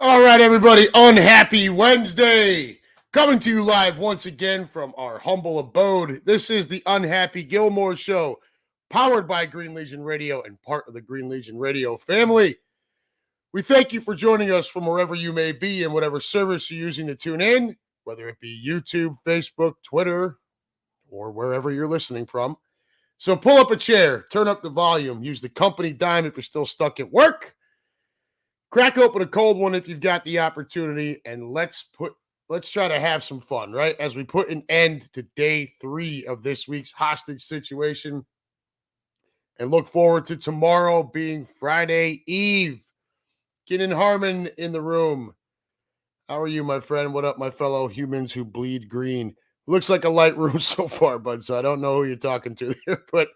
All right, everybody, unhappy Wednesday. Coming to you live once again from our humble abode. This is the Unhappy Gilmore Show, powered by Green Legion Radio and part of the Green Legion Radio family. We thank you for joining us from wherever you may be and whatever service you're using to tune in, whether it be YouTube, Facebook, Twitter, or wherever you're listening from. So pull up a chair, turn up the volume, use the company dime if you're still stuck at work. Crack open a cold one if you've got the opportunity, and let's try to have some fun, right? As we put an end to day 3 of this week's hostage situation and look forward to tomorrow being Friday Eve. Kenan Harmon in the room. How are you, my friend? What up, my fellow humans who bleed green? Looks like a light room so far, bud, so I don't know who you're talking to here, but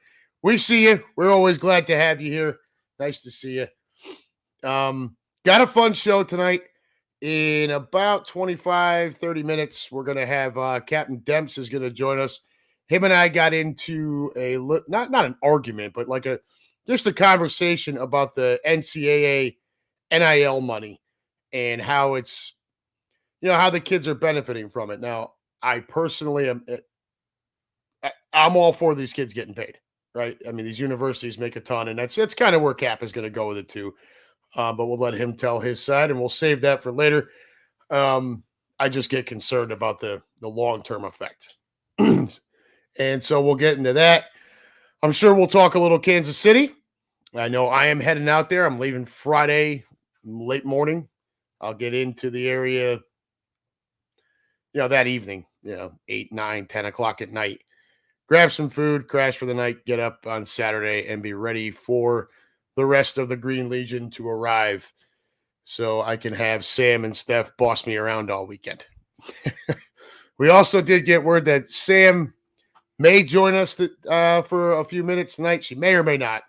we see you. We're always glad to have you here. Nice to see you. Got a fun show tonight. In about 25, 30 minutes, we're going to have Captain Demps is going to join us. Him and I got into not an argument, but like just a conversation about the NCAA NIL money and how it's, how the kids are benefiting from it. Now, I personally I'm all for these kids getting paid, right? I mean, these universities make a ton, and that's kind of where Cap is going to go with it too. But we'll let him tell his side, and we'll save that for later. I just get concerned about the long-term effect. And so we'll get into that. I'm sure we'll talk a little Kansas City. I know I am heading out there. I'm leaving Friday late morning. I'll get into the area, that evening, 8, 9, 10 o'clock at night. Grab some food, crash for the night, get up on Saturday, and be ready for the rest of the Green Legion to arrive so I can have Sam and Steph boss me around all weekend. We also did get word that Sam may join us for a few minutes tonight. She may or may not.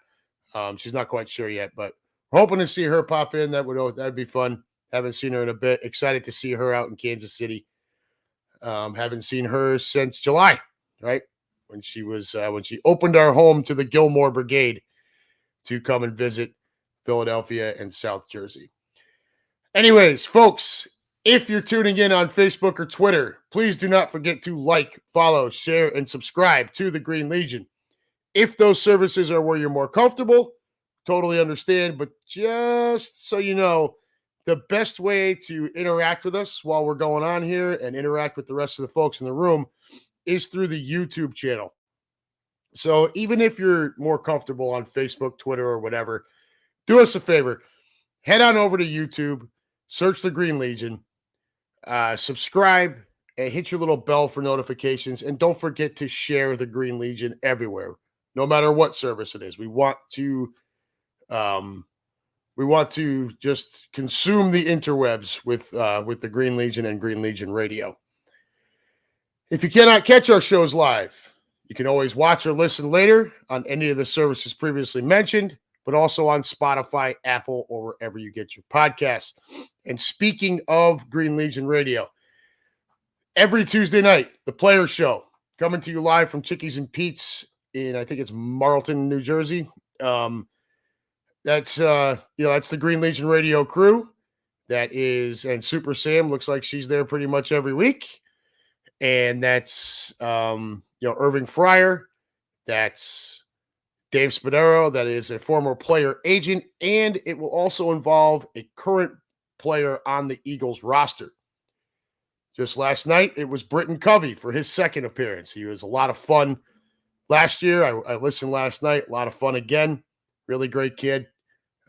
She's not quite sure yet, but we're hoping to see her pop in. That'd be fun. Haven't seen her in a bit. Excited to see her out in Kansas City. Haven't seen her since July, right? When she opened our home to the Gilmore Brigade to come and visit Philadelphia and South Jersey. Anyways, folks, if you're tuning in on Facebook or Twitter, please do not forget to like, follow, share, and subscribe to the Green Legion. If those services are where you're more comfortable, totally understand, but just so you know, the best way to interact with us while we're going on here and interact with the rest of the folks in the room is through the YouTube channel. So even if you're more comfortable on Facebook, Twitter, or whatever, do us a favor. Head on over to YouTube, search the Green Legion, subscribe, and hit your little bell for notifications. And don't forget to share the Green Legion everywhere, no matter what service it is. We want to just consume the interwebs with the Green Legion and Green Legion Radio. If you cannot catch our shows live, you can always watch or listen later on any of the services previously mentioned, but also on Spotify, Apple, or wherever you get your podcasts. And speaking of Green Legion Radio, every Tuesday night, the Player Show, coming to you live from Chickies and Pete's in, I think it's Marlton, New Jersey. That's the Green Legion Radio crew. And Super Sam looks like she's there pretty much every week. And that's Irving Fryer, that's Dave Spadero, that is a former player agent, and it will also involve a current player on the Eagles roster. Just last night, it was Britton Covey for his second appearance. He was a lot of fun last year. I listened last night, a lot of fun again. Really great kid.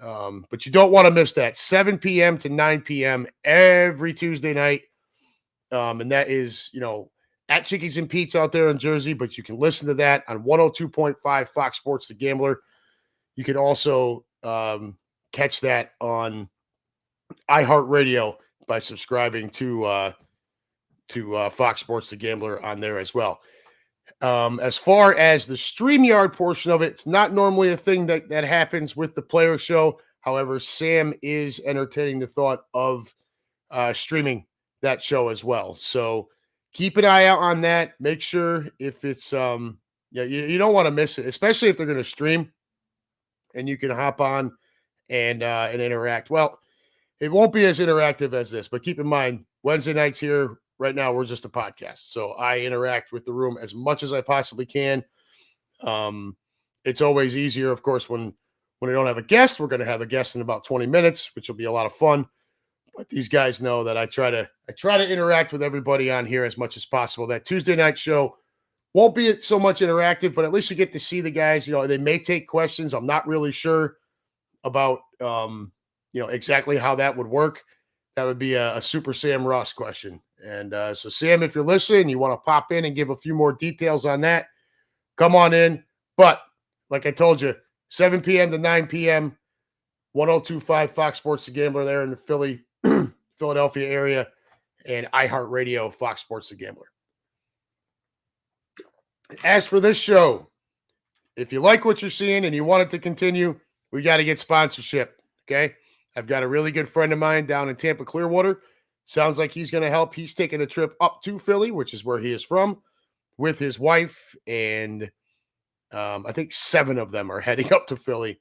But you don't want to miss that. 7 p.m. to 9 p.m. every Tuesday night. And that is, at Chickies and Pete's out there in Jersey, but you can listen to that on 102.5 Fox Sports The Gambler. You can also catch that on iHeartRadio by subscribing to Fox Sports The Gambler on there as well. As far as the StreamYard portion of it, it's not normally a thing that happens with the Player Show. However, Sam is entertaining the thought of streaming that show as well. So keep an eye out on that. Make sure if it's you don't want to miss it, especially if they're going to stream and you can hop on and interact. Well, it won't be as interactive as this, but keep in mind, Wednesday nights here, right now, we're just a podcast. So I interact with the room as much as I possibly can. It's always easier, of course, when I don't have a guest. We're going to have a guest in about 20 minutes, which will be a lot of fun. But these guys know that I try to interact with everybody on here as much as possible. That Tuesday night show won't be so much interactive, but at least you get to see the guys. They may take questions. I'm not really sure about exactly how that would work. That would be a Super Sam Ross question. And so, Sam, if you're listening, you want to pop in and give a few more details on that, come on in. But like I told you, 7 p.m. to 9 p.m., 102.5 Fox Sports The Gambler there in the Philadelphia area, and iHeartRadio, Fox Sports The Gambler. As for this show, if you like what you're seeing and you want it to continue, we got to get sponsorship, okay? I've got a really good friend of mine down in Tampa, Clearwater. Sounds like he's going to help. He's taking a trip up to Philly, which is where he is from, with his wife, and I think 7 of them are heading up to Philly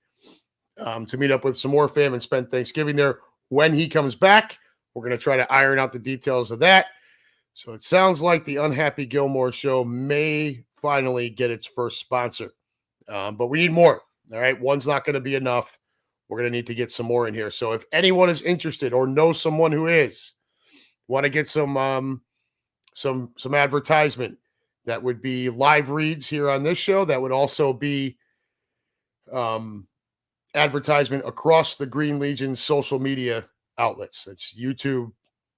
to meet up with some more fam and spend Thanksgiving there. When he comes back, we're going to try to iron out the details of that. So it sounds like the Unhappy Gilmore show may finally get its first sponsor. But we need more. All right. One's not going to be enough. We're going to need to get some more in here. So if anyone is interested or knows someone who is, want to get some advertisement, that would be live reads here on this show. That would also be advertisement across the Green Legion social media outlets. That's YouTube.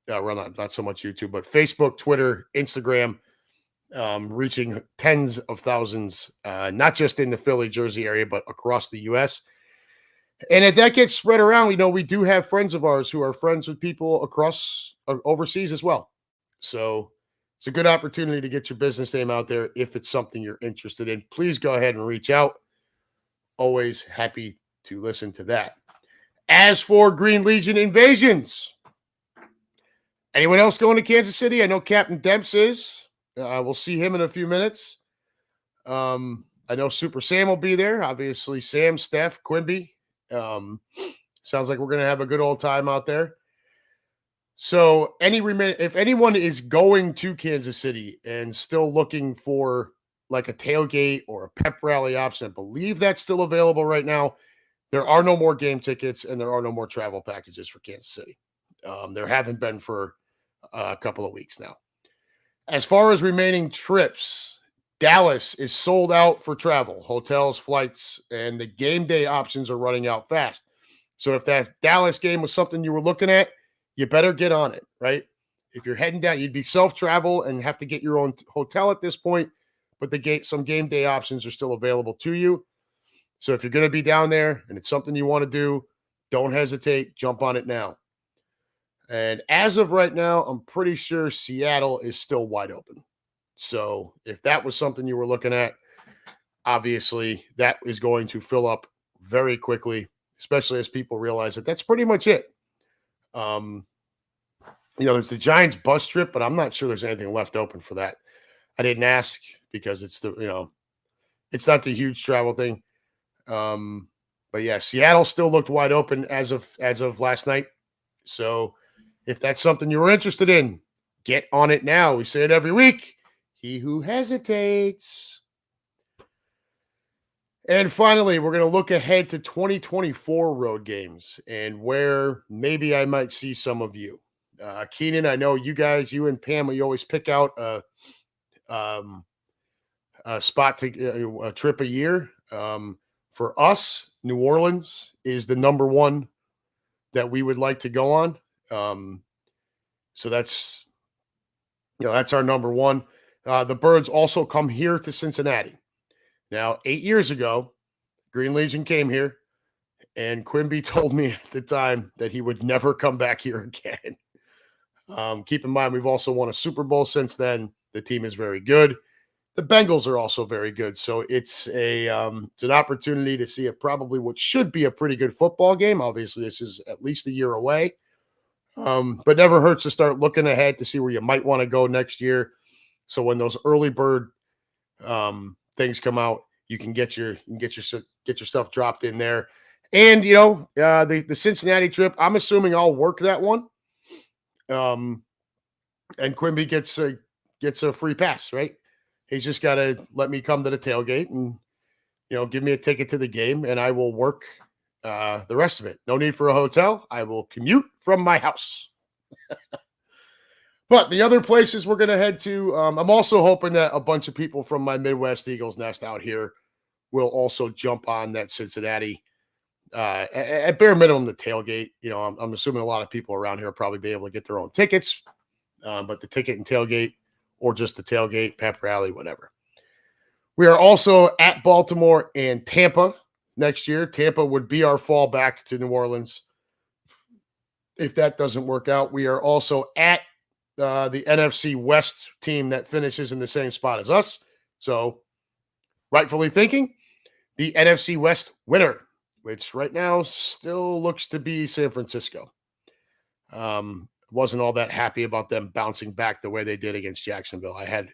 Well, not so much YouTube, but Facebook, Twitter, Instagram, reaching tens of thousands, not just in the Philly, Jersey area, but across the U.S. And if that gets spread around, we do have friends of ours who are friends with people across overseas as well. So it's a good opportunity to get your business name out there if it's something you're interested in. Please go ahead and reach out. Always happy to listen to that. As for Green Legion invasions, anyone else going to Kansas City? I know Captain Demps is. We'll see him in a few minutes. I know Super Sam will be there. Obviously, Sam, Steph, Quimby. Sounds like we're going to have a good old time out there. So if anyone is going to Kansas City and still looking for like a tailgate or a pep rally option, I believe that's still available right now. There are no more game tickets and there are no more travel packages for Kansas City. There haven't been for a couple of weeks now. As far as remaining trips, Dallas is sold out for travel, hotels, flights, and the game day options are running out fast. So if that Dallas game was something you were looking at, you better get on it, right? If you're heading down, you'd be self-travel and have to get your own hotel at this point, but some game day options are still available to you. So if you're going to be down there and it's something you want to do, don't hesitate. Jump on it now. And as of right now, I'm pretty sure Seattle is still wide open. So if that was something you were looking at, obviously that is going to fill up very quickly, especially as people realize that that's pretty much it. There's the Giants bus trip, but I'm not sure there's anything left open for that. I didn't ask because it's it's not the huge travel thing. But yeah, Seattle still looked wide open as of last night. So if that's something you were interested in, get on it now. We say it every week. He who hesitates. And finally, we're going to look ahead to 2024 road games and where maybe I might see some of you. Keenan, I know you and Pam, you always pick out a spot to a trip a year. For us, New Orleans is the number one that we would like to go on. So that's our number one. The Birds also come here to Cincinnati. Now, 8 years ago, Green Legion came here, and Quimby told me at the time that he would never come back here again. Keep in mind, we've also won a Super Bowl since then. The team is very good. The Bengals are also very good. So it's an opportunity to see probably what should be a pretty good football game. Obviously, this is at least a year away. But never hurts to start looking ahead to see where you might want to go next year. So when those early bird things come out, you can get your stuff dropped in there. And, the Cincinnati trip, I'm assuming I'll work that one. And Quimby gets a free pass, right? He's just got to let me come to the tailgate and, give me a ticket to the game, and I will work the rest of it. No need for a hotel. I will commute from my house. But the other places we're going to head to, I'm also hoping that a bunch of people from my Midwest Eagles nest out here will also jump on that Cincinnati. At bare minimum, the tailgate. I'm assuming a lot of people around here will probably be able to get their own tickets, but the ticket and tailgate, or just the tailgate, pep rally, whatever. We are also at Baltimore and Tampa next year. Tampa would be our fallback to New Orleans. If that doesn't work out, we are also at the NFC West team that finishes in the same spot as us. So, rightfully thinking, the NFC West winner, which right now still looks to be San Francisco. Wasn't all that happy about them bouncing back the way they did against Jacksonville. I had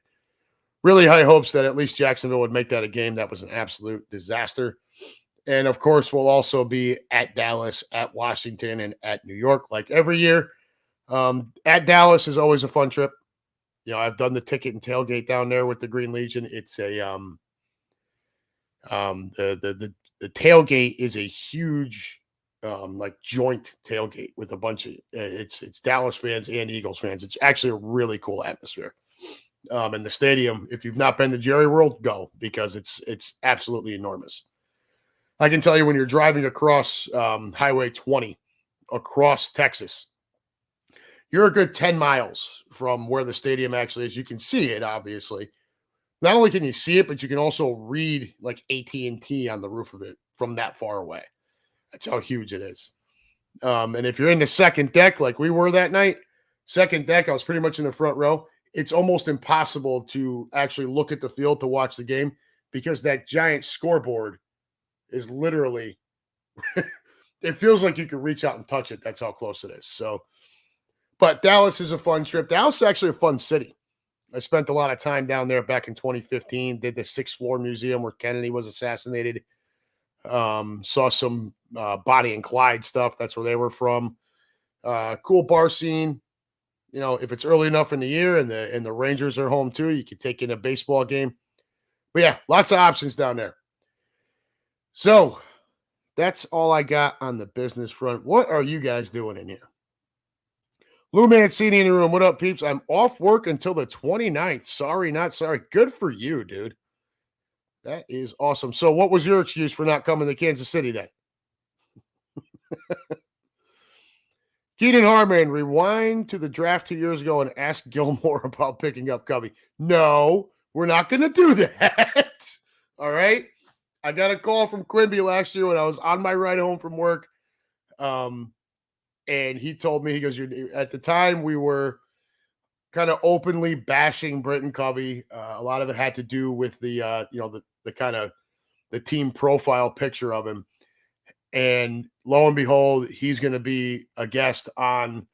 really high hopes that at least Jacksonville would make that a game. That was an absolute disaster. And, of course, we'll also be at Dallas, at Washington, and at New York like every year. At Dallas is always a fun trip. I've done the ticket and tailgate down there with the Green Legion. It's a the tailgate is a huge joint tailgate with a bunch of it's Dallas fans and Eagles fans. It's actually a really cool atmosphere. And the stadium, if you've not been to Jerry World, go, because it's absolutely enormous. I can tell you, when you're driving across Highway 20 across Texas, you're a good 10 miles from where the stadium actually is. You can see it, obviously. Not only can you see it, but you can also read like AT&T on the roof of it from that far away. That's how huge it is. And if you're in the second deck, like we were that night, second deck, I was pretty much in the front row. It's almost impossible to actually look at the field to watch the game, because that giant scoreboard is literally, it feels like you can reach out and touch it. That's how close it is. So, but Dallas is a fun trip. Dallas is actually a fun city. I spent a lot of time down there back in 2015, did the 6th floor museum where Kennedy was assassinated. Saw some Bonnie and Clyde stuff. That's where they were from. Cool bar scene. If it's early enough in the year and the Rangers are home too, you could take in a baseball game. But yeah, lots of options down there. So that's all I got on the business front. What are you guys doing in here? Lou Mancini in the room. What up, peeps? I'm off work until the 29th. Sorry, not sorry. Good for you, dude. That is awesome. So what was your excuse for not coming to Kansas City then? Keenan Harmon, rewind to the draft 2 years ago and ask Gilmore about picking up Covey. No, we're not going to do that. All right? I got a call from Quimby last year when I was on my ride home from work. And he told me, he goes, at the time we were kind of openly bashing Britton Covey. A lot of it had to do with the kind of the team profile picture of him. And lo and behold, he's going to be a guest on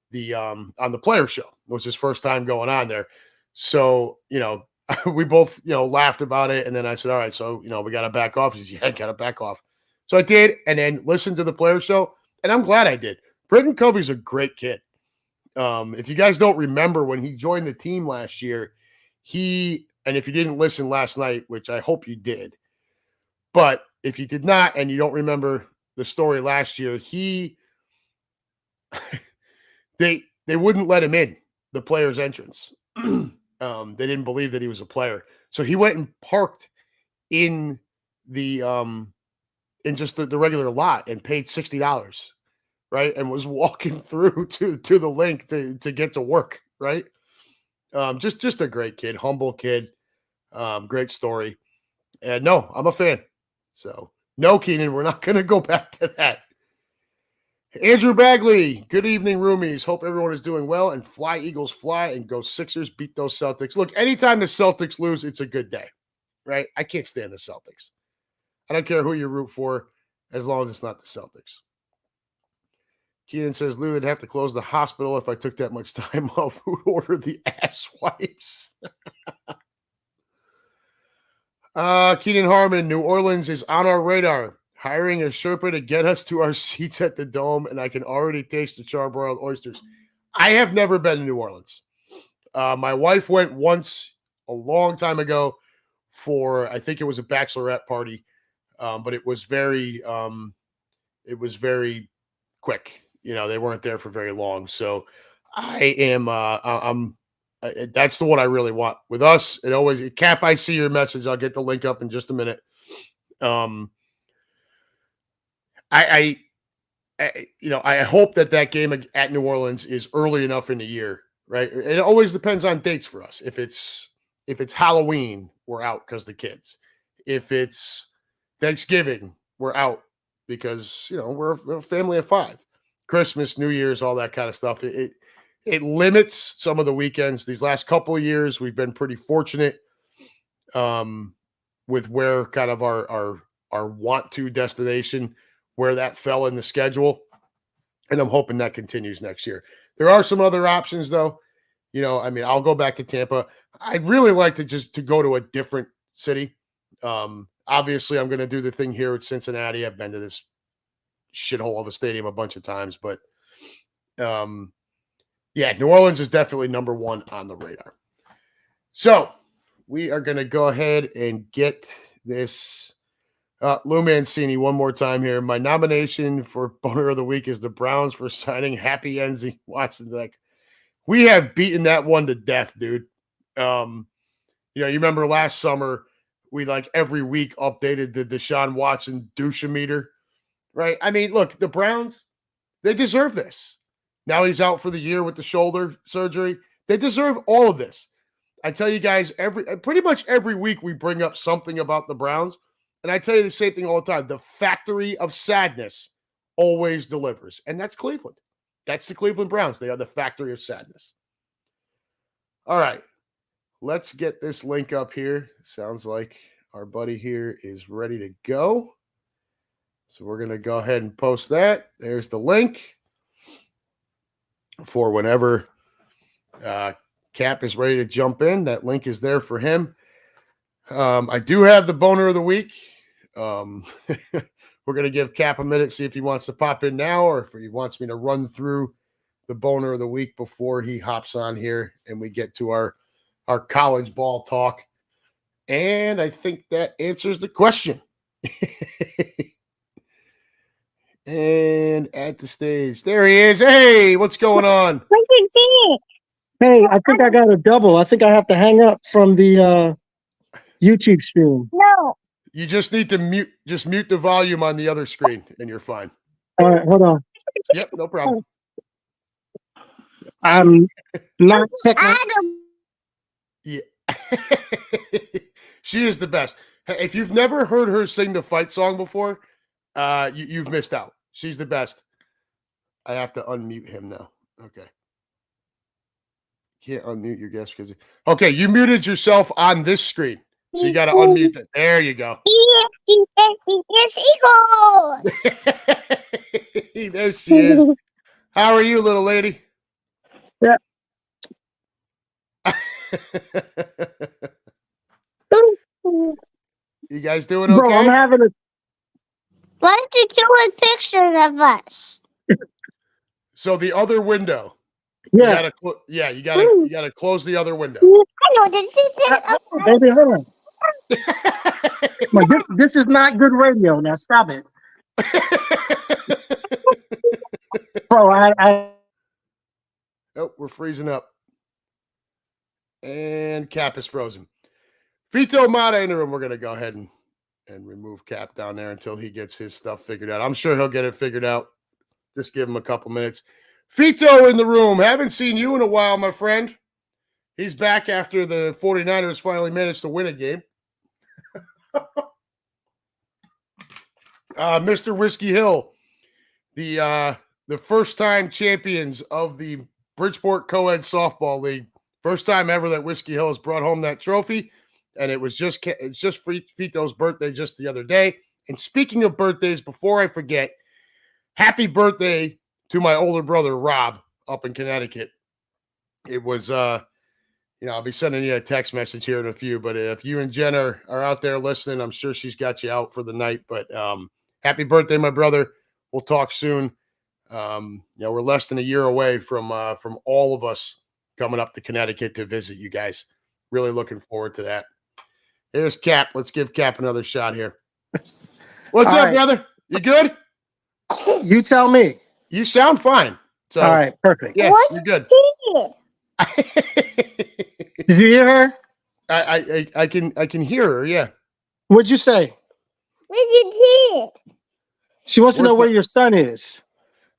the player show. It was his first time going on there. So, we both, laughed about it. And then I said, all right, so, we got to back off. He said, yeah, I got to back off. So I did, and then listened to the player show. And I'm glad I did. Britton Covey's a great kid. If you guys don't remember, when he joined the team last year, and if you didn't listen last night, which I hope you did, but if you did not and you don't remember the story last year, they wouldn't let him in the player's entrance. They didn't believe that he was a player, so he went and parked in the in just the regular lot and paid $60. Right, and was walking through to the link to get to work. Right, just a great kid, humble kid, great story, and no, I'm a fan. So no, Keenan, we're not going to go back to that. Andrew Bagley, good evening, roomies. Hope everyone is doing well, and fly Eagles fly, and go Sixers, beat those Celtics. Look, anytime the Celtics lose, it's a good day, right? I can't stand the Celtics. I don't care who you root for, as long as it's not the Celtics. Keenan says, Lou, would have to close the hospital if I took that much time off. Who would order the ass wipes? Keenan Harmon, New Orleans is on our radar. Hiring a Sherpa to get us to our seats at the Dome, and I can already taste the charbroiled oysters. I have never been to New Orleans. My wife went once a long time ago for, I think it was a bachelorette party, but it was very quick. They weren't there for very long. So I'm that's the one I really want. With us, it always, Cap, I see your message. I'll get the link up in just a minute. I hope that game at New Orleans is early enough in the year, right? It always depends on dates for us. If it's Halloween, we're out because the kids. If it's Thanksgiving, we're out because we're a family of 5. Christmas, New Year's, all that kind of stuff. It limits some of the weekends. These last couple of years, we've been pretty fortunate with where kind of our want to destination, where that fell in the schedule. And I'm hoping that continues next year. There are some other options though. I'll go back to Tampa. I'd really like to go to a different city. Obviously I'm going to do the thing here at Cincinnati. I've been to this shithole of a stadium a bunch of times, but New Orleans is definitely number 1 on the radar. So we are going to go ahead and get this. Lou Mancini, one more time here. My nomination for Boner of the Week is the Browns for signing Happy Enzi. Watson's like, we have beaten that one to death, dude. You remember last summer, we every week updated the Deshaun Watson douche-meter, right? I mean, look, the Browns, they deserve this. Now he's out for the year with the shoulder surgery. They deserve all of this. I tell you guys, pretty much every week we bring up something about the Browns. And I tell you the same thing all the time. The factory of sadness always delivers. And that's Cleveland. That's the Cleveland Browns. They are the factory of sadness. All right. Let's get this link up here. Sounds like our buddy here is ready to go. So we're going to go ahead and post that. There's the link for whenever Cap is ready to jump in. That link is there for him. I do have the Boner of the Week. We're going to give Cap a minute, see if he wants to pop in now or if he wants me to run through the Boner of the Week before he hops on here and we get to our college ball talk. And I think that answers the question. And at the stage, there he is. Hey, what's going on? Hey, I think I got a double. I think I have to hang up from the YouTube stream. No. You just need to mute the volume on the other screen and you're fine. All right, hold on. Yep, no problem. I'm not technical. Yeah. She is the best. If you've never heard her sing the fight song before, you've missed out. She's the best. I have to unmute him now. Okay. Can't unmute your guest because okay, you muted yourself on this screen. So you got to unmute that. There you go. There she is. How are you, little lady? Yeah. You guys doing okay? Bro, I'm having a. Why don't you do a picture of us? So the other window. Yeah. You gotta close the other window. I know this is Baby, hold on. This is not good radio. Now stop it. Bro, Oh, we're freezing up. And Cap is frozen. Vito Mata in the room. We're going to go ahead and remove Cap down there until he gets his stuff figured out. I'm sure he'll get it figured out. Just give him a couple minutes. Vito in the room. Haven't seen you in a while, my friend. He's back after the 49ers finally managed to win a game. Mr. Whiskey Hill, the first-time champions of the Bridgeport Co-Ed Softball League. First time ever that Whiskey Hill has brought home that trophy, and it's just Vito's birthday just the other day. And speaking of birthdays, before I forget, happy birthday to my older brother, Rob, up in Connecticut. It was, I'll be sending you a text message here in a few, but if you and Jen are out there listening, I'm sure she's got you out for the night. But happy birthday, my brother. We'll talk soon. We're less than a year away from all of us coming up to Connecticut to visit you guys. Really looking forward to that. Here's Cap. Let's give Cap another shot here. What's All up, right. brother? You good? You tell me. You sound fine. So, All right, perfect. yeah, What? you're good. Did you hear her? I can hear her. Yeah. What'd you say? What you did? She wants to know Where's where my- your son is.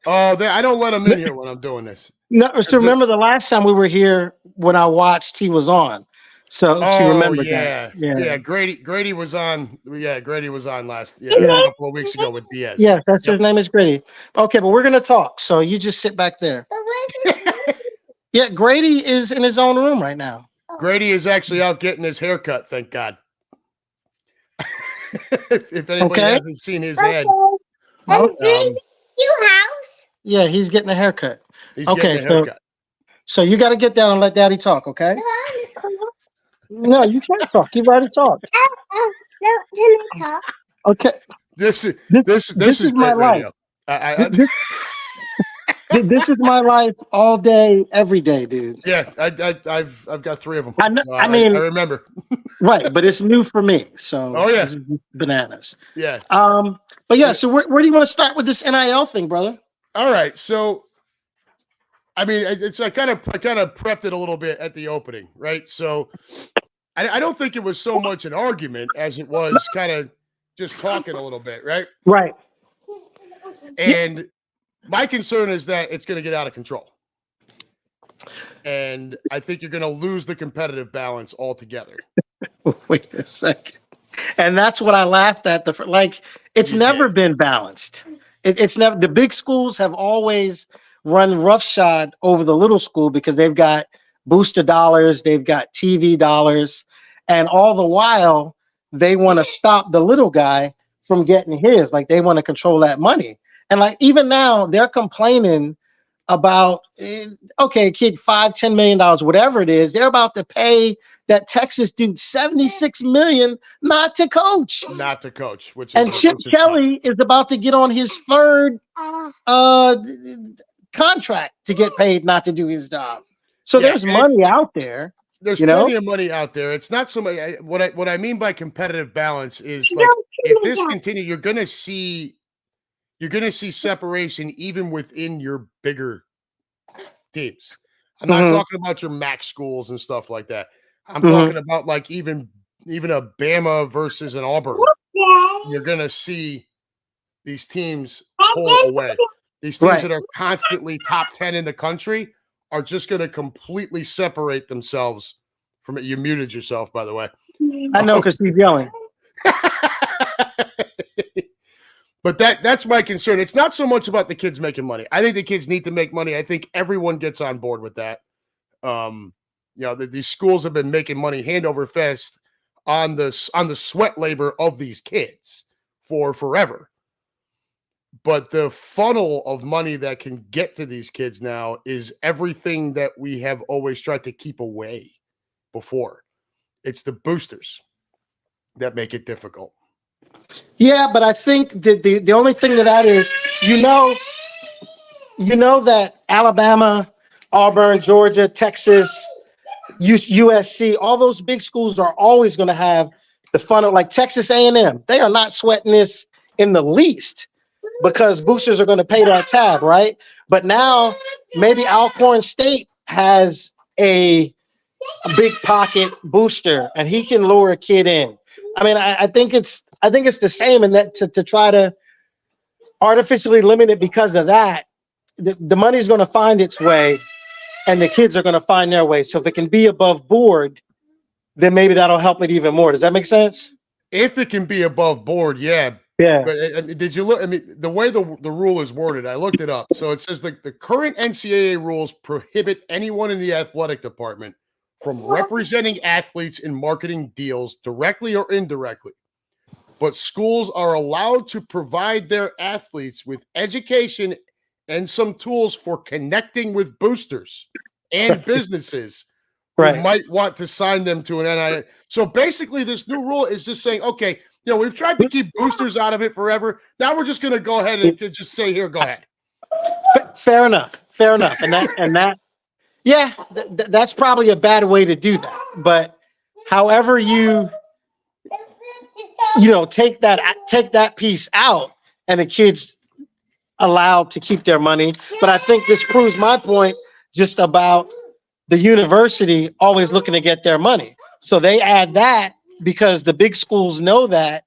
Oh, I don't let him in here when I'm doing this. No, so remember the last time we were here when I watched, he was on. So she Oh remembered yeah, that. yeah. Grady was on. Yeah, Grady was on last. Yeah, Yeah. a couple of weeks ago with Diaz. Yes, that's Yep. his name is Grady. Okay, but we're gonna talk. So you just sit back there. But where's Yeah, Grady is in his own room right now. Grady is actually out getting his haircut. Thank God. if anybody Okay. hasn't seen his head, your house? Yeah, he's getting a haircut. he's Okay, getting a haircut. So you got to get down and let Daddy talk, okay? No, you can't talk. You've already talked. No, didn't talk. Okay. This is is my great radio. This is my life all day, every day, dude. Yeah, I've got 3 of them. I know- So I mean- I remember. Right, but it's new for me. So Oh, yeah. this is bananas. Yeah. But yeah, so where do you want to start with this NIL thing, brother? All right. So, I mean, I kind of prepped it a little bit at the opening, right? So, I don't think it was so much an argument as it was kind of just talking a little bit, right? Right. And my concern is that it's going to get out of control. And I think you're going to lose the competitive balance altogether. Wait a second. And that's what I laughed at. It's You never did. been balanced. It's never. The big schools have always run roughshod over the little school because they've got booster dollars, they've got TV dollars, and all the while they want to stop the little guy from getting his. Like they want to control that money. And like even now they're complaining about okay, kid, $5-10 million, whatever it is, they're about to pay that Texas dude $76 million not to coach. Not to coach, which is And Chip which is Kelly is about to get on his third contract to get paid not to do his job. So Yeah, there's and money out there. there's you know? plenty of money out there. It's not so much what I mean by competitive balance is like if this continues, you're gonna see separation even within your bigger teams. I'm not Mhm. talking about your MAC schools and stuff like that. I'm Mhm. talking about like even a Bama versus an Auburn. You're gonna see these teams pull away. These teams Right. that are constantly top 10 in the country are just going to completely separate themselves from it. You muted yourself, by the way. I know because he's yelling. But that's my concern. It's not so much about the kids making money. I think the kids need to make money. I think everyone gets on board with that. These schools have been making money hand over fist on the sweat labor of these kids for forever. But the funnel of money that can get to these kids now is everything that we have always tried to keep away before. It's the boosters that make it difficult. Yeah, but I think the only thing to that is you know that Alabama, Auburn, Georgia, Texas, USC, all those big schools are always going to have the funnel. Like Texas A&M, they are not sweating this in the least because boosters are going to pay that tab, right? But now maybe Alcorn State has a big pocket booster and he can lure a kid in. I mean, I think it's the same in that to try to artificially limit it because of that. The money's going to find its way and the kids are going to find their way. So if it can be above board, then maybe that'll help it even more. Does that make sense? If it can be above board, yeah. Yeah. But did you look? I mean, the way the rule is worded, I looked it up. So it says the current NCAA rules prohibit anyone in the athletic department from representing athletes in marketing deals directly or indirectly. But schools are allowed to provide their athletes with education and some tools for connecting with boosters and businesses who Right. might want to sign them to an NIL. So basically, this new rule is just saying, okay, we've tried to keep boosters out of it forever. Now we're just going to go ahead and just say, here, go ahead. Fair enough. Yeah, that's probably a bad way to do that. But however you take that piece out and the kids allowed to keep their money. But I think this proves my point just about the university always looking to get their money. So they add that because the big schools know that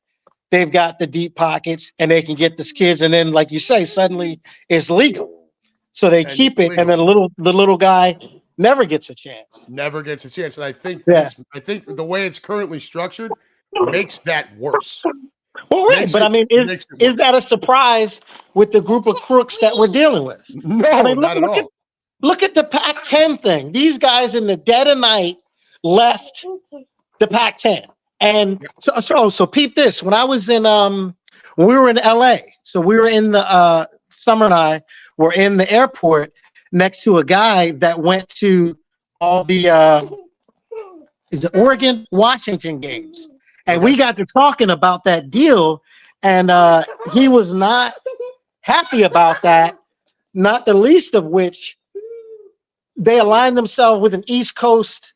they've got the deep pockets and they can get the kids. And then, like you say, suddenly it's legal. So they keep it. And then the little guy never gets a chance. And I think the way it's currently structured makes that worse. Well, right. But I mean, is that a surprise with the group of crooks that we're dealing with? No, I mean, not at all. Look at the Pac-10 thing. These guys in the dead of night left the Pac-10. And so peep this. When I was in, we were in LA. So we were in the, Summer and I were in the airport next to a guy that went to all the, is it Oregon, Washington games. And we got to talking about that deal. And he was not happy about that, not the least of which they aligned themselves with an East Coast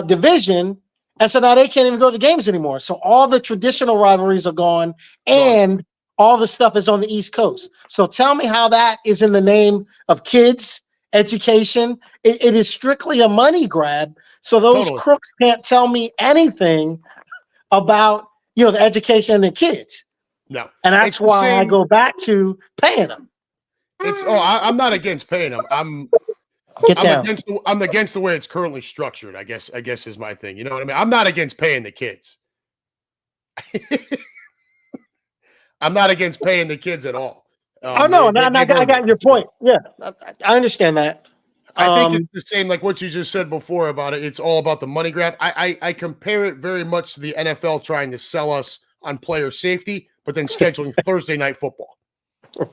division. And so now they can't even go to the games anymore. So all the traditional rivalries are gone and all the stuff is on the East Coast. So tell me how that is in the name of kids, education. It is strictly a money grab. So those crooks can't tell me anything about, the education of the kids. No. And that's why I go back to paying them. I'm not against paying them. I'm against the way it's currently structured, I guess is my thing. You know what I mean? I'm not against paying the kids. I'm not against paying the kids at all. I got your point. Yeah, I understand that. I think it's the same, like what you just said before about it. It's all about the money grab. I compare it very much to the NFL trying to sell us on player safety, but then scheduling Thursday night football,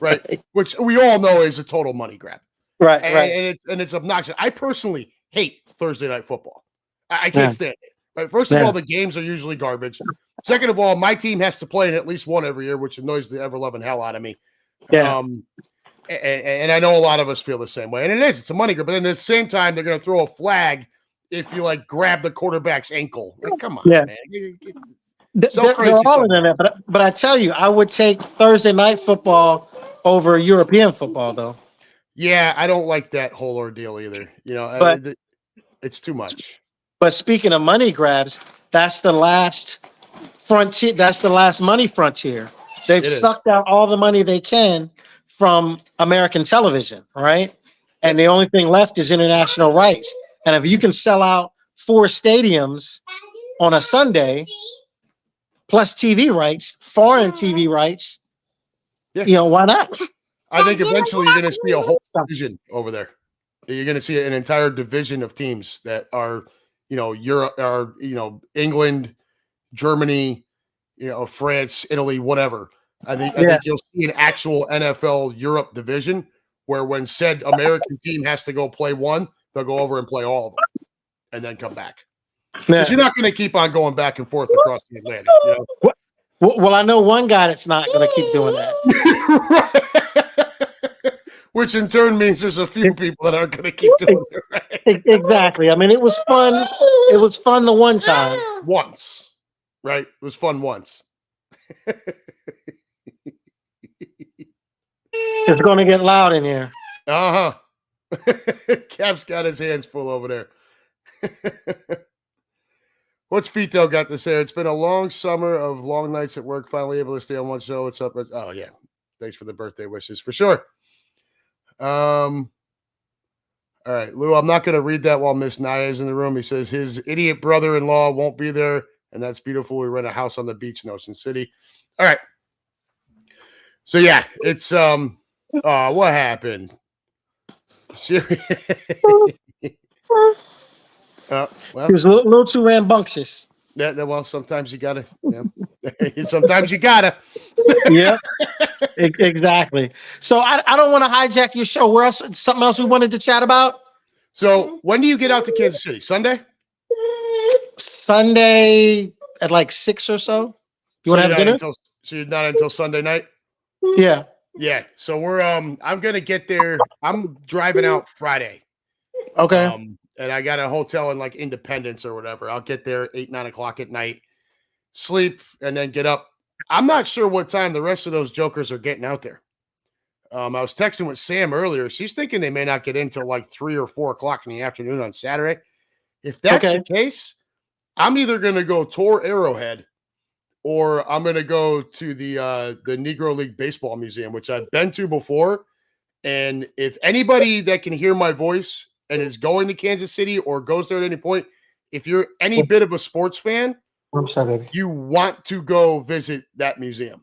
right? Which we all know is a total money grab. Right. And it's obnoxious. I personally hate Thursday night football. I can't stand it. Right. First of all, the games are usually garbage. Second of all, my team has to play in at least one every year, which annoys the ever-loving hell out of me. Yeah. And I know a lot of us feel the same way. And it's a money grab. But then at the same time, they're going to throw a flag if you grab the quarterback's ankle. Come on, man. They're all in it. But I tell you, I would take Thursday night football over European football, though. Yeah, I don't like that whole ordeal either. But it's too much. But speaking of money grabs, that's the last frontier. That's the last money frontier. They've sucked out all the money they can from American television, right? And the only thing left is international rights. And if you can sell out 4 stadiums on a Sunday, plus TV rights, foreign TV rights, why not? I think eventually you're going to see a whole division over there. You're going to see an entire division of teams that are, Europe, or England, Germany, France, Italy, whatever. I think you'll see an actual NFL Europe division where when said American team has to go play one, they'll go over and play all of them and then come back. Because you're not going to keep on going back and forth across the Atlantic. Well, I know one guy that's not going to keep doing that. Which in turn means there's a few people that aren't going to keep doing it. Right? Exactly. I mean, it was fun. It was fun the one time. Once. Right? It was fun once. It's going to get loud in here. Cap's got his hands full over there. What's Fito got to say? It's been a long summer of long nights at work. Finally able to stay on one show. What's up? Oh, yeah. Thanks for the birthday wishes, for sure. All right, Lou, I'm not going to read that while Miss Naya is in the room. He says his idiot brother-in-law won't be there, and that's beautiful. We rent a house on the beach in Ocean City. All right. So, yeah, it's what happened? Well, it was a little too rambunctious. Yeah, well, sometimes you gotta. Sometimes you gotta. Yeah, exactly. So I don't want to hijack your show. Where else? Something else we wanted to chat about? So when do you get out to Kansas City? Sunday? Sunday at 6 or so. You want to have dinner? So you're not until Sunday night? Yeah. Yeah. So we're I'm gonna get there. I'm driving out Friday. Okay. And I got a hotel in like Independence or whatever. I'll get there 8, 9 o'clock at night, sleep, and then get up. I'm not sure what time the rest of those jokers are getting out there. I was texting with Sam earlier. She's thinking they may not get in till like 3 or 4 o'clock in the afternoon on Saturday. If that's Okay. the case, I'm either going to go tour Arrowhead or I'm going to go to the Negro League Baseball Museum, which I've been to before. And if anybody that can hear my voice and is going to Kansas City or goes there at any point, if you're any bit of a sports fan, I'm sorry, baby. you want to go visit that museum.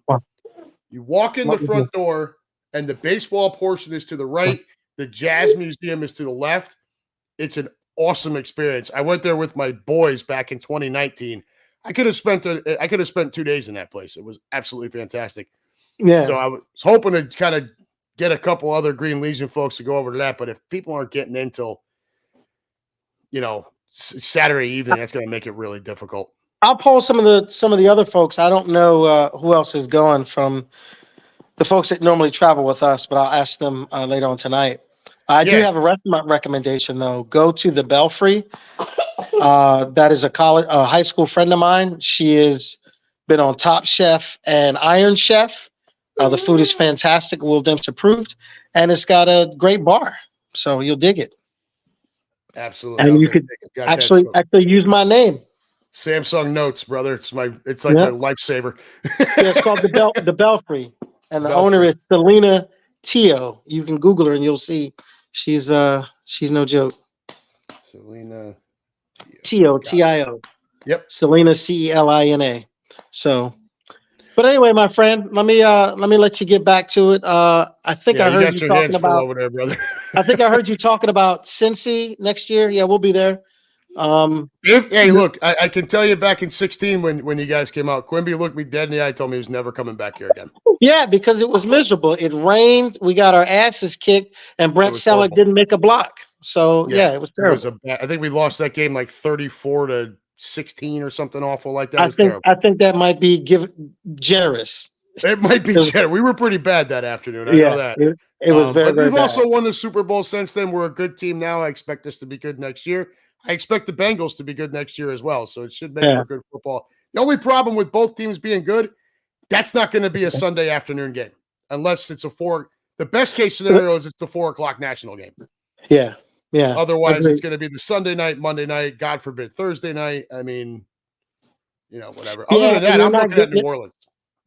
You walk in the front door, and the baseball portion is to the right. The Jazz Museum is to the left. It's an awesome experience. I went there with my boys back in 2019. I could have spent 2 days in that place. It was absolutely fantastic. Yeah. So I was hoping to kind of get a couple other Green Legion folks to go over to that. But if people aren't getting in till, Saturday evening, that's going to make it really difficult. I'll poll some of the other folks. I don't know who else is going from the folks that normally travel with us, but I'll ask them later on tonight. I do have a restaurant recommendation though. Go to the Belfry. That is a high school friend of mine. She has been on Top Chef and Iron Chef. The food is fantastic. Will Demps approved, and it's got a great bar, so you'll dig it. Absolutely, and you could actually use my name. Samsung Notes, brother. It's like my lifesaver. Yeah, it's called the Belfry, and the owner is Selena Tio. You can Google her and you'll see she's no joke. Selena Tio, Tio. Yep. Selena Celina. So, but anyway, my friend, let me let you get back to it. I think I heard you talking about over there, brother. I think I heard you talking about Cincy next year. Yeah, we'll be there. Look, I can tell you back in 2016 when you guys came out, Quimby looked me dead in the eye, told me he was never coming back here again. Yeah, because it was miserable. It rained. We got our asses kicked, and Brent Selleck didn't make a block. So yeah, it was terrible. I think we lost that game like 34-16 or something awful like that. I think that might be generous. It might be generous. We were pretty bad that afternoon. I know that. It was very, very bad. We've also won the Super Bowl since then. We're a good team now. I expect us to be good next year. I expect the Bengals to be good next year as well. So it should make for good football. The only problem with both teams being good, that's not going to be a Sunday afternoon game unless it's the best case scenario is it's the 4 o'clock national game. Yeah. Yeah. Otherwise, it's going to be the Sunday night, Monday night, God forbid, Thursday night. I mean, whatever. Other than that, I'm looking at New Orleans.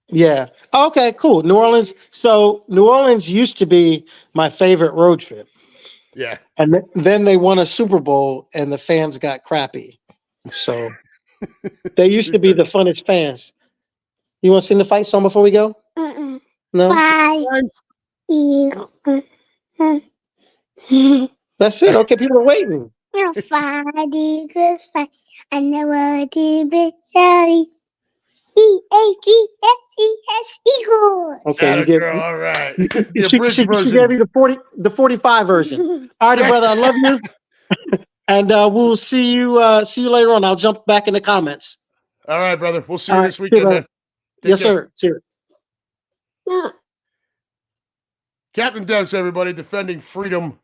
Yeah. Okay, cool. New Orleans. So New Orleans used to be my favorite road trip. Yeah. And then they won a Super Bowl and the fans got crappy. So they used to be the funnest fans. You want to sing the fight song before we go? No? Bye. That's it. Okay, people are waiting. Fighting good fight. I never did victory. EAGSES Eagles. Okay, you get all right. She gave you the 45 version. All right, brother, I love you. And we'll see you later on. I'll jump back in the comments. All right, brother. We'll see you this weekend, man. Yes, sir. See you. Captain Demps, everybody, defending freedom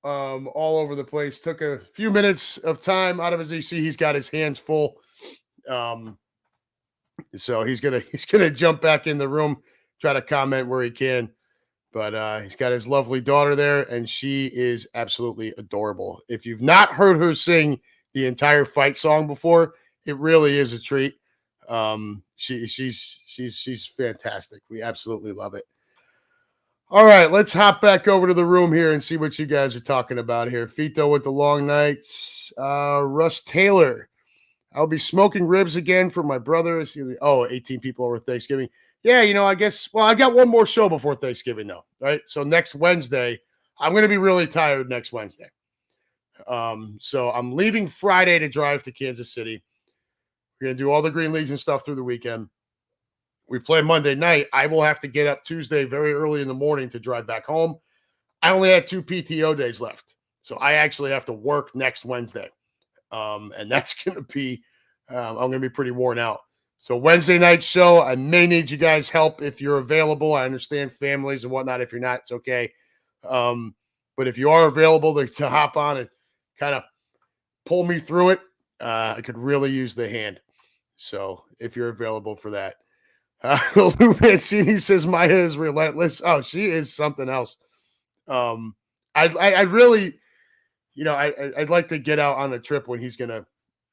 all over the place. Took a few minutes of time out of his EC. He's got his hands full. So he's gonna jump back in the room, try to comment where he can. But he's got his lovely daughter there, and she is absolutely adorable. If you've not heard her sing the entire fight song before, it really is a treat. She's fantastic. We absolutely love it. All right, let's hop back over to the room here and see what you guys are talking about here. Fito with the long nights. Russ Taylor. I'll be smoking ribs again for my brother. 18 people over Thanksgiving. Yeah, I guess. Well, I got one more show before Thanksgiving, though. Right. So next Wednesday, I'm going to be really tired next Wednesday. So I'm leaving Friday to drive to Kansas City. We're going to do all the Green Legion stuff through the weekend. We play Monday night. I will have to get up Tuesday very early in the morning to drive back home. I only had 2 PTO days left. So I actually have to work next Wednesday. And that's going to be, I'm going to be pretty worn out. So Wednesday night show, I may need you guys' help if you're available. I understand families and whatnot. If you're not, it's okay. But if you are available to hop on and kind of pull me through it, I could really use the hand. So if you're available for that. Lou Mancini says Maya is relentless. Oh, she is something else. I really, I'd like to get out on a trip when he's gonna.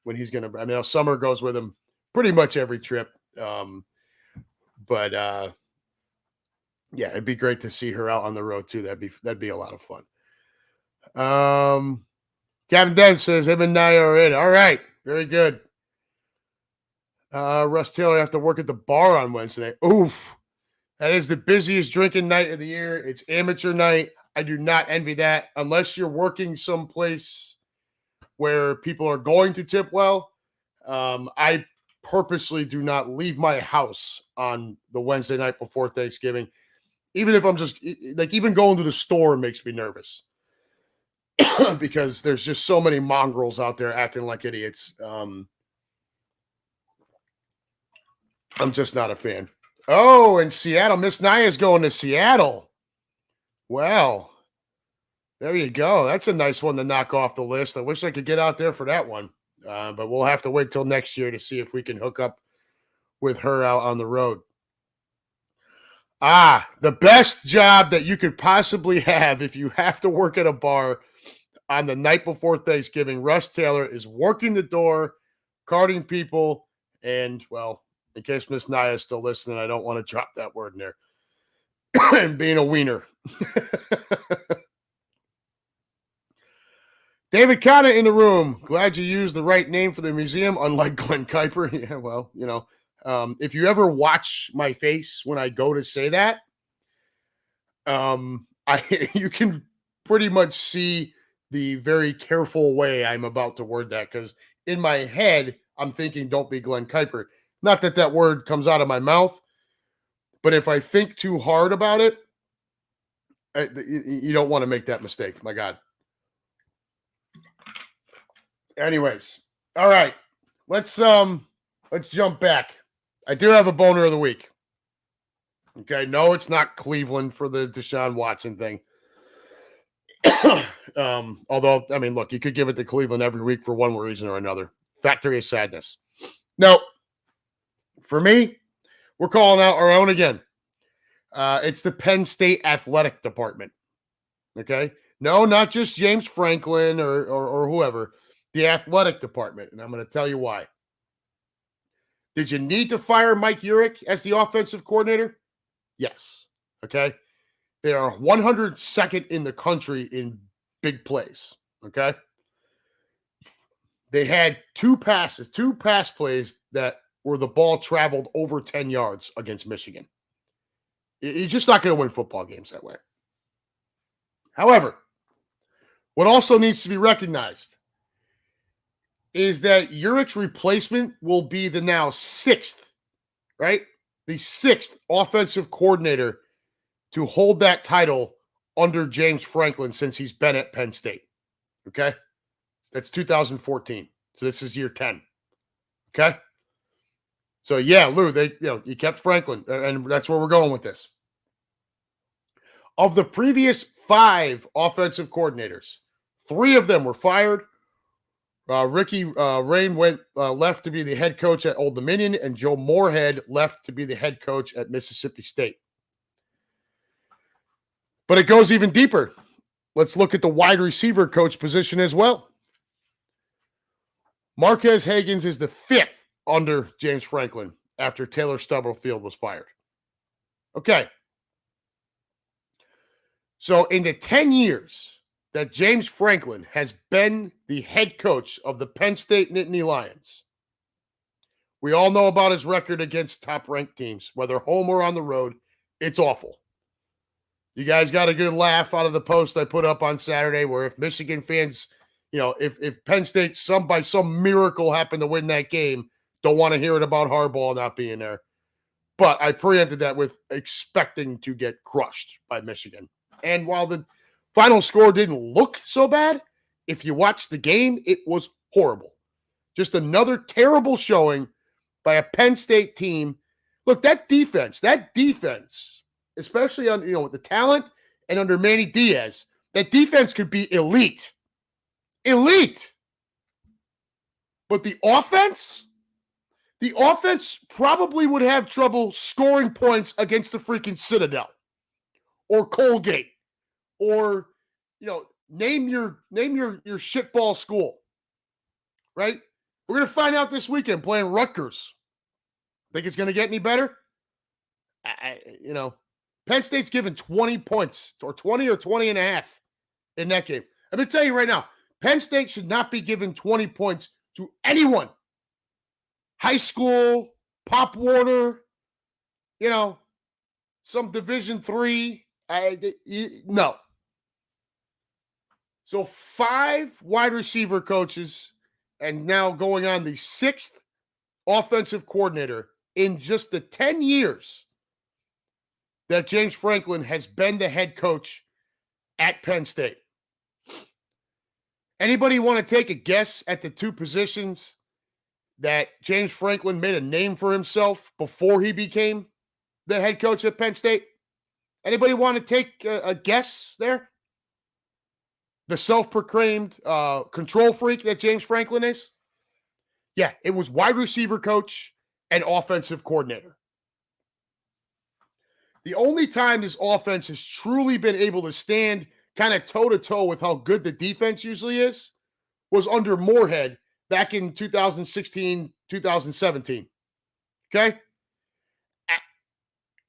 I mean, Summer goes with him pretty much every trip. But yeah, it'd be great to see her out on the road too. That'd be a lot of fun. Gavin Demps says him and Nia are in. All right, very good. Russ Taylor have to work at the bar on Wednesday night. Oof. That is the busiest drinking night of the year. It's amateur night. I do not envy that unless you're working someplace where people are going to tip well. I purposely do not leave my house on the Wednesday night before Thanksgiving. Even if I'm just even going to the store makes me nervous because there's just so many mongrels out there acting like idiots. I'm just not a fan. Oh, in Seattle, Miss Naya's going to Seattle. Well, there you go. That's a nice one to knock off the list. I wish I could get out there for that one. But we'll have to wait till next year to see if we can hook up with her out on the road. The best job that you could possibly have if you have to work at a bar on the night before Thanksgiving, Russ Taylor is working the door, carding people, and, well, in case Miss Naya is still listening, I don't want to drop that word in there, and being a wiener. David Connor in the room. Glad you used the right name for the museum, unlike Glenn Kuiper. Yeah, well, if you ever watch my face when I go to say that, you can pretty much see the very careful way I'm about to word that, because in my head, I'm thinking, don't be Glenn Kuiper. Not that that word comes out of my mouth, but if I think too hard about it, you don't want to make that mistake. My God. Anyways, all right, let's jump back. I do have a boner of the week. Okay, no, it's not Cleveland for the Deshaun Watson thing. Although, I mean, look, you could give it to Cleveland every week for one reason or another. Factory of sadness. No, for me, we're calling out our own again. It's the Penn State Athletic Department. Okay, no, not just James Franklin or whoever. The athletic department, and I'm going to tell you why. Did you need to fire Mike Urick as the offensive coordinator? Yes. Okay. They are 102nd in the country in big plays. Okay. They had two pass plays that where the ball traveled over 10 yards against Michigan. You're just not going to win football games that way. However, what also needs to be recognized is that Urick's replacement will be the now sixth, right? The sixth offensive coordinator to hold that title under James Franklin since he's been at Penn State. Okay? That's 2014. So this is year 10. Okay? So yeah, Lou, you kept Franklin, and that's where we're going with this. Of the previous 5 offensive coordinators, 3 of them were fired. Ricky Rain left to be the head coach at Old Dominion, and Joe Moorhead left to be the head coach at Mississippi State. But it goes even deeper. Let's look at the wide receiver coach position as well. Marquez Higgins is the 5th under James Franklin after Taylor Stubblefield was fired. Okay. So in the 10 years that James Franklin has been the head coach of the Penn State Nittany Lions, we all know about his record against top-ranked teams, whether home or on the road. It's awful. You guys got a good laugh out of the post I put up on Saturday where if Michigan fans, if Penn State by some miracle happened to win that game, don't want to hear it about Harbaugh not being there. But I preempted that with expecting to get crushed by Michigan. And while the final score didn't look so bad, if you watch the game, it was horrible. Just another terrible showing by a Penn State team. Look, that defense, especially on with the talent and under Manny Diaz, that defense could be elite. Elite. But the offense probably would have trouble scoring points against the freaking Citadel or Colgate or name your shitball school. Right? We're going to find out this weekend playing Rutgers. Think it's going to get any better? Penn State's given 20 points or 20 or 20 and a half in that game. I'm going to tell you right now, Penn State should not be given 20 points to anyone. High school, Pop Warner, some Division III. No. So 5 wide receiver coaches and now going on the 6th offensive coordinator in just the 10 years that James Franklin has been the head coach at Penn State. Anybody want to take a guess at the 2 positions that James Franklin made a name for himself before he became the head coach at Penn State? Anybody want to take a guess there? The self-proclaimed control freak that James Franklin is? Yeah, it was wide receiver coach and offensive coordinator. The only time this offense has truly been able to stand kind of toe-to-toe with how good the defense usually is was under Moorhead back in 2016, 2017. Okay?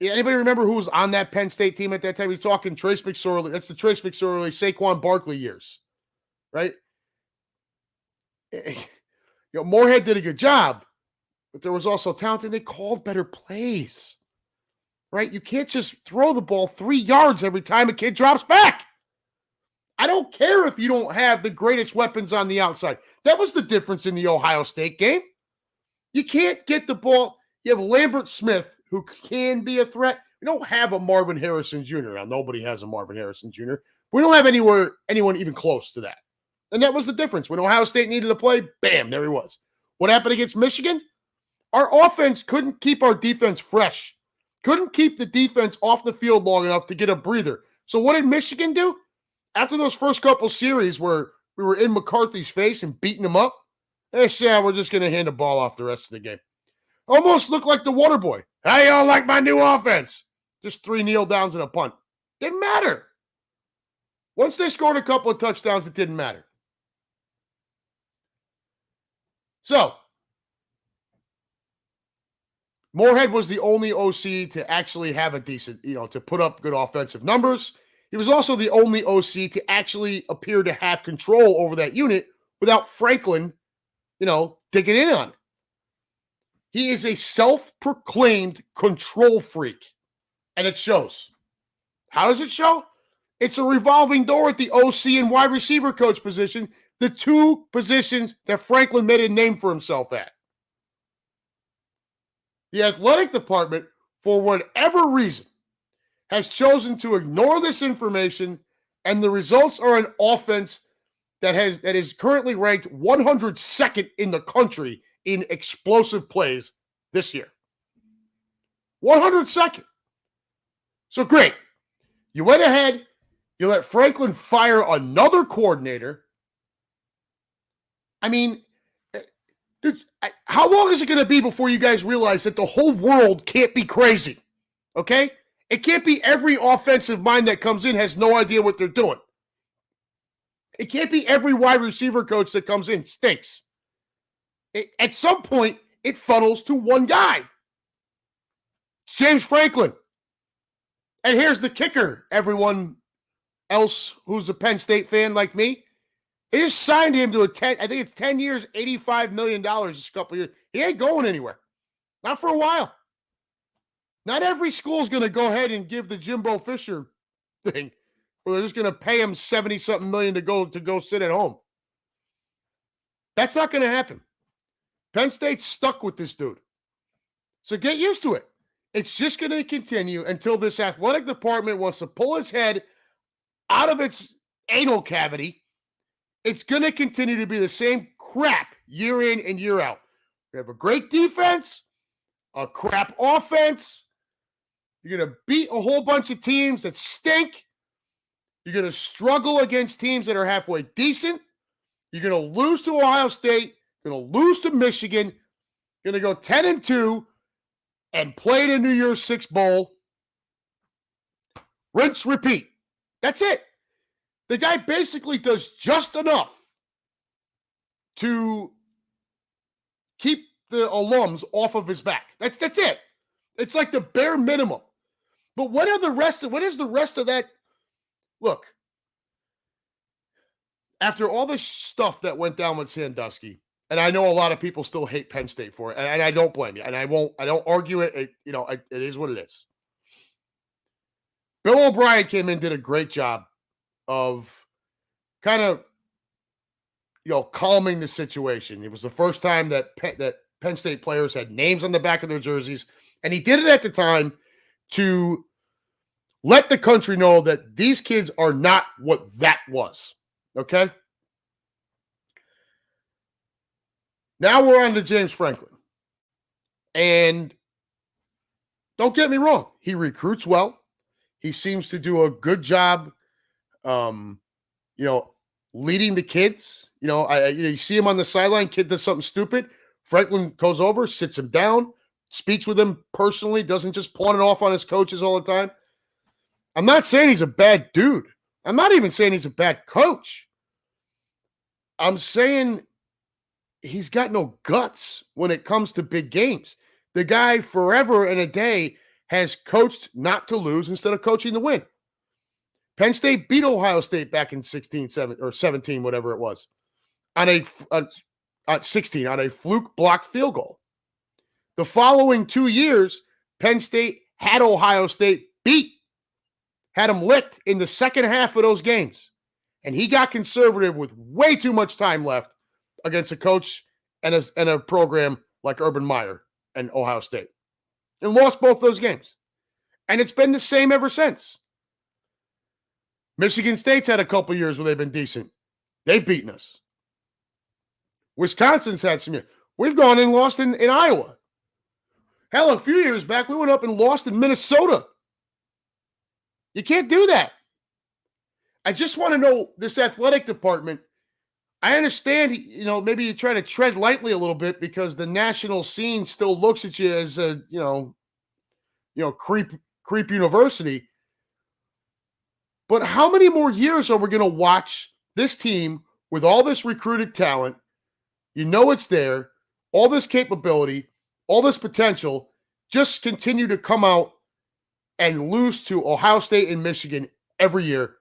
Anybody remember who was on that Penn State team at that time? We're talking Trace McSorley. That's the Trace McSorley, Saquon Barkley years, right? Moorhead did a good job, but there was also talent, and they called better plays, right? You can't just throw the ball 3 yards every time a kid drops back. I don't care if you don't have the greatest weapons on the outside. That was the difference in the Ohio State game. You can't get the ball. You have Lambert Smith, who can be a threat. We don't have a Marvin Harrison Jr. Now, nobody has a Marvin Harrison Jr. We don't have anyone even close to that. And that was the difference. When Ohio State needed to play, bam, there he was. What happened against Michigan? Our offense couldn't keep our defense fresh. Couldn't keep the defense off the field long enough to get a breather. So what did Michigan do? After those first couple series where we were in McCarthy's face and beating him up, they said, yeah, we're just going to hand the ball off the rest of the game. Almost looked like the water boy. How y'all like my new offense? Just 3 kneel downs and a punt. Didn't matter. Once they scored a couple of touchdowns, it didn't matter. So, Moorhead was the only OC to actually have a decent, to put up good offensive numbers. He was also the only OC to actually appear to have control over that unit without Franklin, digging in on it. He is a self-proclaimed control freak, and it shows. How does it show? It's a revolving door at the OC and wide receiver coach position, the 2 positions that Franklin made a name for himself at. The athletic department, for whatever reason, has chosen to ignore this information, and the results are an offense that is currently ranked 102nd in the country in explosive plays this year. 102nd. So great. You went ahead, you let Franklin fire another coordinator. I mean, how long is it going to be before you guys realize that the whole world can't be crazy? Okay? It can't be every offensive mind that comes in has no idea what they're doing. It can't be every wide receiver coach that comes in stinks. At some point, it funnels to one guy. It's James Franklin. And here's the kicker, everyone else who's a Penn State fan like me. They just signed him to I think it's 10 years, $85 million this couple years. He ain't going anywhere. Not for a while. Not every school's going to go ahead and give the Jimbo Fisher thing, where they're just going to pay him 70-something million to go sit at home. That's not going to happen. Penn State's stuck with this dude. So get used to it. It's just going to continue until this athletic department wants to pull its head out of its anal cavity. It's going to continue to be the same crap year in and year out. You have a great defense, a crap offense. You're going to beat a whole bunch of teams that stink. You're going to struggle against teams that are halfway decent. You're going to lose to Ohio State. You're going to lose to Michigan. You're going to go 10-2 and play in a New Year's Six Bowl. Rinse, repeat. That's it. The guy basically does just enough to keep the alums off of his back. That's it. It's like the bare minimum. But what is the rest of that? Look, after all this stuff that went down with Sandusky, and I know a lot of people still hate Penn State for it, and I don't blame you, and I don't argue it. It is what it is. Bill O'Brien came in, did a great job of kind of, calming the situation. It was the first time that Penn State players had names on the back of their jerseys, and he did it at the time to let the country know that these kids are not what that was. Okay? Now we're on to James Franklin. And don't get me wrong, he recruits well. He seems to do a good job, leading the kids. You see him on the sideline, kid does something stupid. Franklin goes over, sits him down, speaks with him personally, doesn't just pawn it off on his coaches all the time. I'm not saying he's a bad dude. I'm not even saying he's a bad coach. I'm saying he's got no guts when it comes to big games. The guy forever and a day has coached not to lose instead of coaching to win. Penn State beat Ohio State back in 17, whatever it was, on a 16 on a fluke blocked field goal. The following 2 years, Penn State had Ohio State beat, had them licked in the second half of those games. And he got conservative with way too much time left against a coach and a program like Urban Meyer and Ohio State, and lost both those games. And it's been the same ever since. Michigan State's had a couple years where they've been decent. They've beaten us. Wisconsin's had some years. We've gone and lost in Iowa. Hell, a few years back, we went up and lost in Minnesota. You can't do that. I just want to know this athletic department. I understand, maybe you're trying to tread lightly a little bit because the national scene still looks at you as a, creep university. But how many more years are we going to watch this team with all this recruited talent? It's there, all this capability, all this potential, just continue to come out and lose to Ohio State and Michigan every year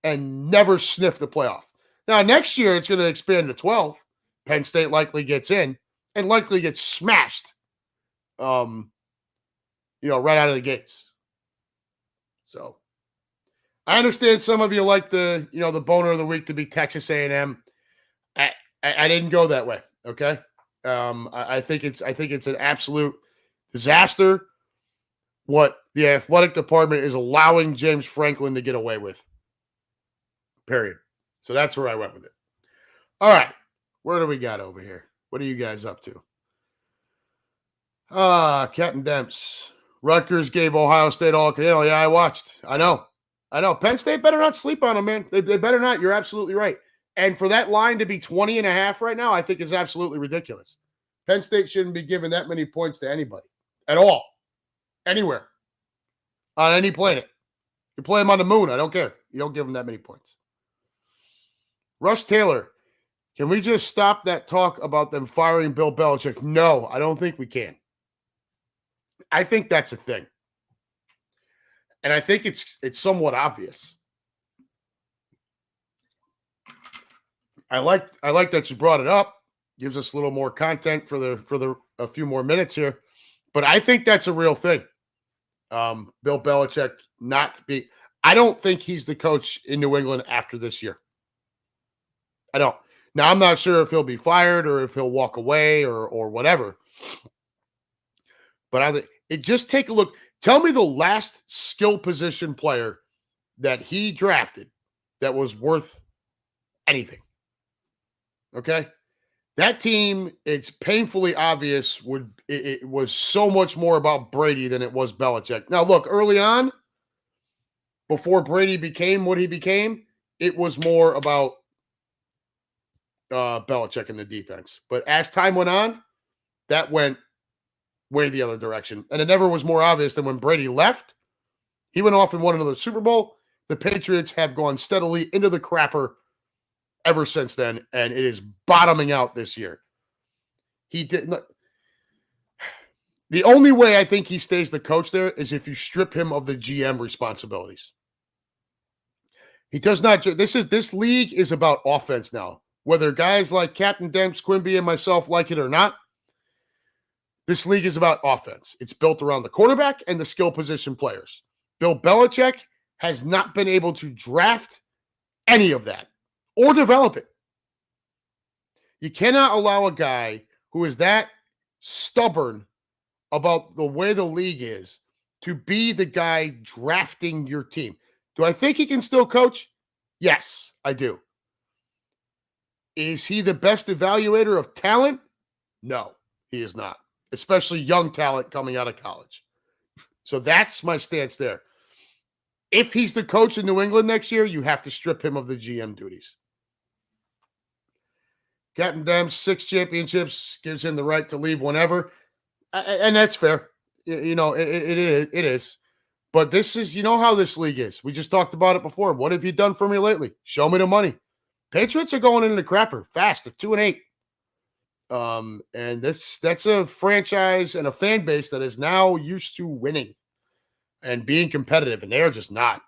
and never sniff the playoff. Now, next year, it's going to expand to 12. Penn State likely gets in and likely gets smashed, right out of the gates. So I understand some of you like the boner of the week to be Texas A&M. I didn't go that way. Okay. I think it's an absolute disaster what the athletic department is allowing James Franklin to get away with. Period. So that's where I went with it. All right. Where do we got over here? What are you guys up to? Captain Demps. Rutgers gave Ohio State all. Yeah, I watched. I know. Penn State better not sleep on them, man. They better not. You're absolutely right. And for that line to be 20.5 right now, I think is absolutely ridiculous. Penn State shouldn't be giving that many points to anybody at all. Anywhere. On any planet. You play them on the moon. I don't care. You don't give them that many points. Russ Taylor. Can we just stop that talk about them firing Bill Belichick? No, I don't think we can. I think that's a thing. And I think it's somewhat obvious. I like that you brought it up. Gives us a little more content for a few more minutes here. But I think that's a real thing. Bill Belichick I don't think he's the coach in New England after this year. I don't. Now, I'm not sure if he'll be fired or if he'll walk away or whatever. But just take a look. Tell me the last skill position player that he drafted that was worth anything. Okay? That team, it's painfully obvious, it was so much more about Brady than it was Belichick. Now, look, early on, before Brady became what he became, it was more about Belichick and the defense. But as time went on, that went way the other direction. And it never was more obvious than when Brady left. He went off and won another Super Bowl. The Patriots have gone steadily into the crapper ever since then, and it is bottoming out this year. He did not. The only way I think he stays the coach there is if you strip him of the GM responsibilities. He does not. This league is about offense now. Whether guys like Captain Demps, Quimby, and myself like it or not, this league is about offense. It's built around the quarterback and the skill position players. Bill Belichick has not been able to draft any of that or develop it. You cannot allow a guy who is that stubborn about the way the league is to be the guy drafting your team. Do I think he can still coach? Yes, I do. Is he the best evaluator of talent? No, he is not, especially young talent coming out of college. So that's my stance there. If he's the coach in New England next year, you have to strip him of the GM duties. Captain Demps, 6 championships, gives him the right to leave whenever. And that's fair. You know, it is. But this is, you know how this league is. We just talked about it before. What have you done for me lately? Show me the money. Patriots are going into the crapper fast. They're 2-8. And that's a franchise and a fan base that is now used to winning and being competitive, and they're just not.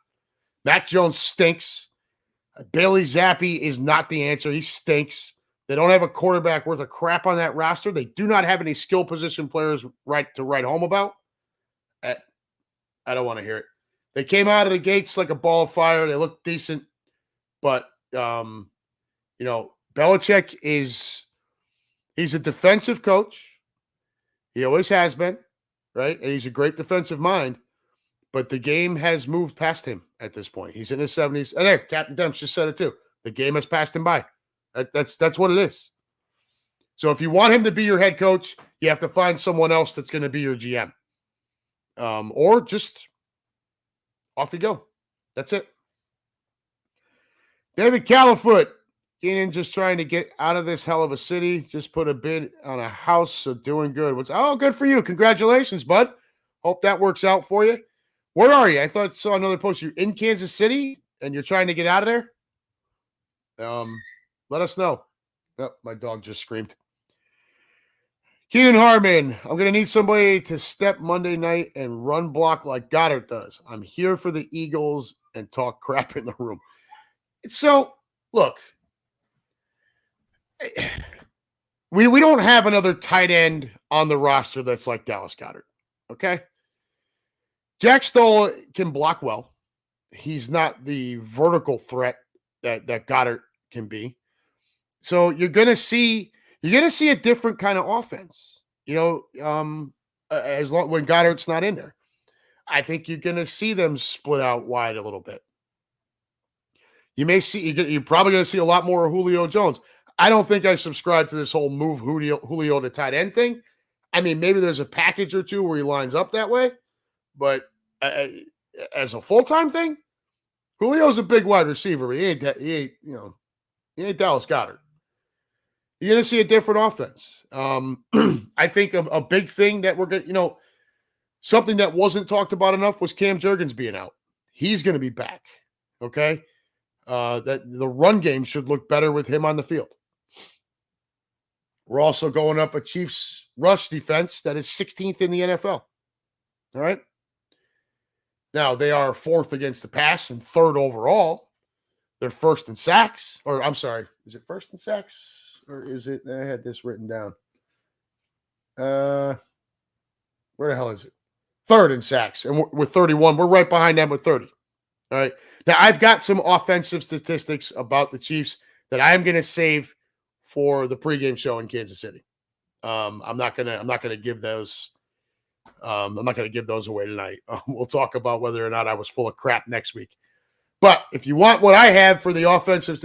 Mac Jones stinks. Bailey Zappi is not the answer. He stinks. They don't have a quarterback worth of crap on that roster. They do not have any skill position players to write home about. I don't want to hear it. They came out of the gates like a ball of fire. They look decent. But, you know, Belichick he's a defensive coach. He always has been, right? And he's a great defensive mind. But the game has moved past him at this point. He's in his 70s. And there, Captain Demps just said it too. The game has passed him by. That's what it is. So if you want him to be your head coach, you have to find someone else that's going to be your GM. Or just off you go. That's it. David Califoot. Keenan just trying to get out of this hell of a city. Just put a bid on a house, so doing good. Oh, good for you. Congratulations, bud. Hope that works out for you. Where are you? I thought I saw another post. You in Kansas City and you're trying to get out of there? Let us know. Oh, my dog just screamed. Keenan Harmon, I'm going to need somebody to step Monday night and run block like Goddard does. I'm here for the Eagles and talk crap in the room. So, look, we don't have another tight end on the roster that's like Dallas Goedert, okay? Jack Stoll can block well. He's not the vertical threat that Goddard can be. So you're gonna see a different kind of offense. You know, when Goddard's not in there, I think you're gonna see them split out wide a little bit. You're probably gonna see a lot more of Julio Jones. I don't think I subscribe to this whole move Julio to tight end thing. I mean, maybe there's a package or two where he lines up that way, but as a full-time thing, Julio's a big wide receiver. He ain't Dallas Goedert. You're going to see a different offense. I think a big thing that we're going to, something that wasn't talked about enough was Cam Jurgens being out. He's going to be back. Okay. That the run game should look better with him on the field. We're also going up a Chiefs rush defense that is 16th in the NFL. All right. Now, they are 4th against the pass and 3rd overall. They're 1st in sacks. Or, I'm sorry, is it 1st in sacks? Or is it, I had this written down. Where the hell is it? 3rd in sacks. And with 31, we're right behind them with 30. All right. Now, I've got some offensive statistics about the Chiefs that I'm going to save for the pregame show in Kansas City. I'm not gonna give those. I'm not going to give those away tonight. We'll talk about whether or not I was full of crap next week. But if you want what I have for the offensive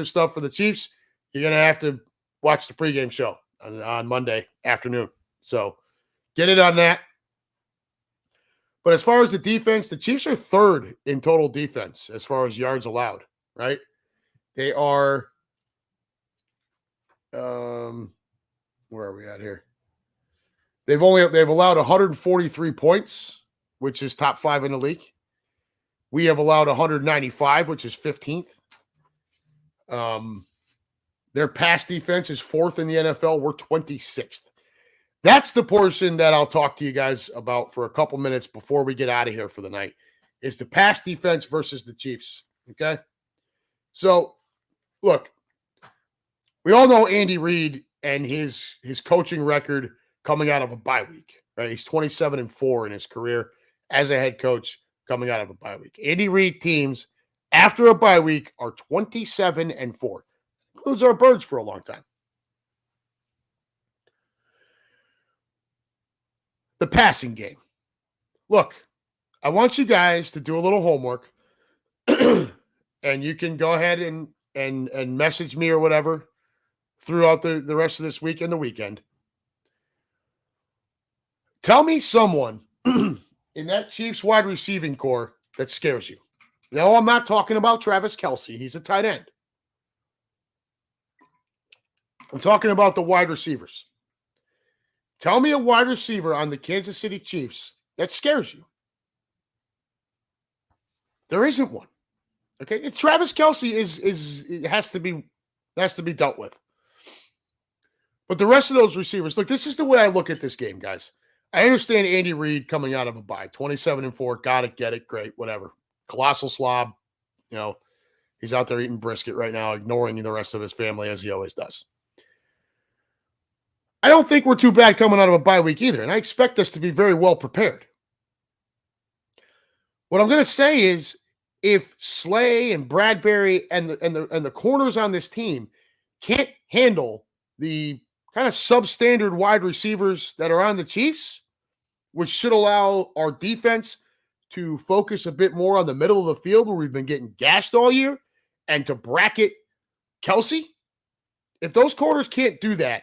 stuff for the Chiefs, you're going to have to watch the pregame show on Monday afternoon. So get it on that. But as far as the defense, the Chiefs are third in total defense as far as yards allowed, right? They are, where are we at here? They've allowed 143 points, which is top 5 in the league. We have allowed 195, which is 15th. Their pass defense is 4th in the NFL. We're 26th. That's the portion that I'll talk to you guys about for a couple minutes before we get out of here for the night, is the pass defense versus the Chiefs. Okay? So, look, we all know Andy Reid and his coaching record coming out of a bye week, right? He's 27-4 in his career as a head coach coming out of a bye week. Andy Reid teams after a bye week are 27-4. Includes our Birds for a long time. The passing game. Look, I want you guys to do a little homework, and you can go ahead and message me or whatever throughout the rest of this week and the weekend. Tell me someone in that Chiefs wide receiving core that scares you. No, I'm not talking about Travis Kelce. He's a tight end. I'm talking about the wide receivers. Tell me a wide receiver on the Kansas City Chiefs that scares you. There isn't one. Okay, Travis Kelce has to be dealt with. But the rest of those receivers, look, this is the way I look at this game, guys. I understand Andy Reid coming out of a bye, 27-4, got it, get it, great, whatever. Colossal slob, he's out there eating brisket right now, ignoring the rest of his family as he always does. I don't think we're too bad coming out of a bye week either, and I expect us to be very well prepared. What I'm going to say is, if Slay and Bradbury and the corners on this team can't handle the kind of substandard wide receivers that are on the Chiefs, which should allow our defense to focus a bit more on the middle of the field where we've been getting gashed all year, and to bracket Kelce, if those corners can't do that,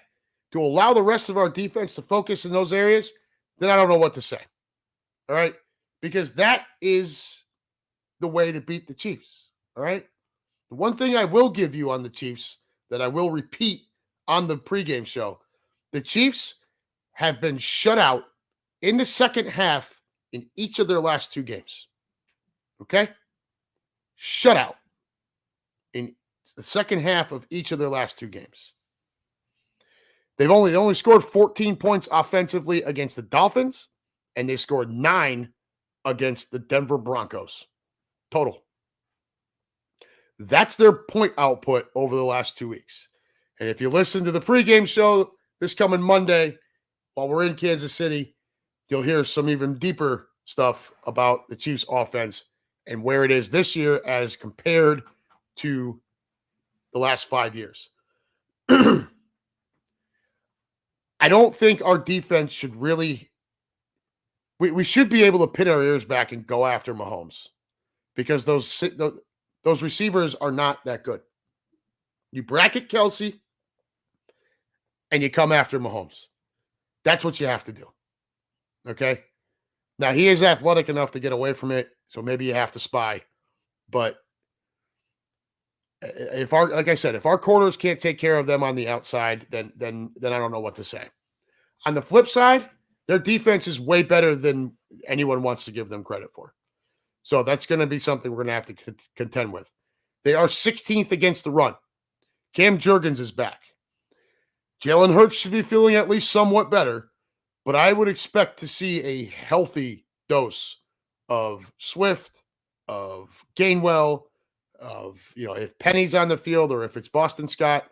to allow the rest of our defense to focus in those areas, then I don't know what to say. All right? Because that is the way to beat the Chiefs. All right? The one thing I will give you on the Chiefs that I will repeat on the pregame show, the Chiefs have been shut out in the second half in each of their last 2 games. Okay? Shut out in the second half of each of their last 2 games. They only scored 14 points offensively against the Dolphins, and they scored 9 against the Denver Broncos total. That's their point output over the last 2 weeks. And if you listen to the pregame show this coming Monday, while we're in Kansas City, you'll hear some even deeper stuff about the Chiefs offense and where it is this year as compared to the last 5 years. I don't think our defense should really – we should be able to pin our ears back and go after Mahomes, because those receivers are not that good. You bracket Kelce and you come after Mahomes. That's what you have to do. Okay? Now, he is athletic enough to get away from it, so maybe you have to spy. But like I said, if our corners can't take care of them on the outside, then I don't know what to say. On the flip side, their defense is way better than anyone wants to give them credit for. So that's going to be something we're going to have to contend with. They are 16th against the run. Cam Jurgens is back. Jalen Hurts should be feeling at least somewhat better, but I would expect to see a healthy dose of Swift, of Gainwell, of, if Penny's on the field or if it's Boston Scott.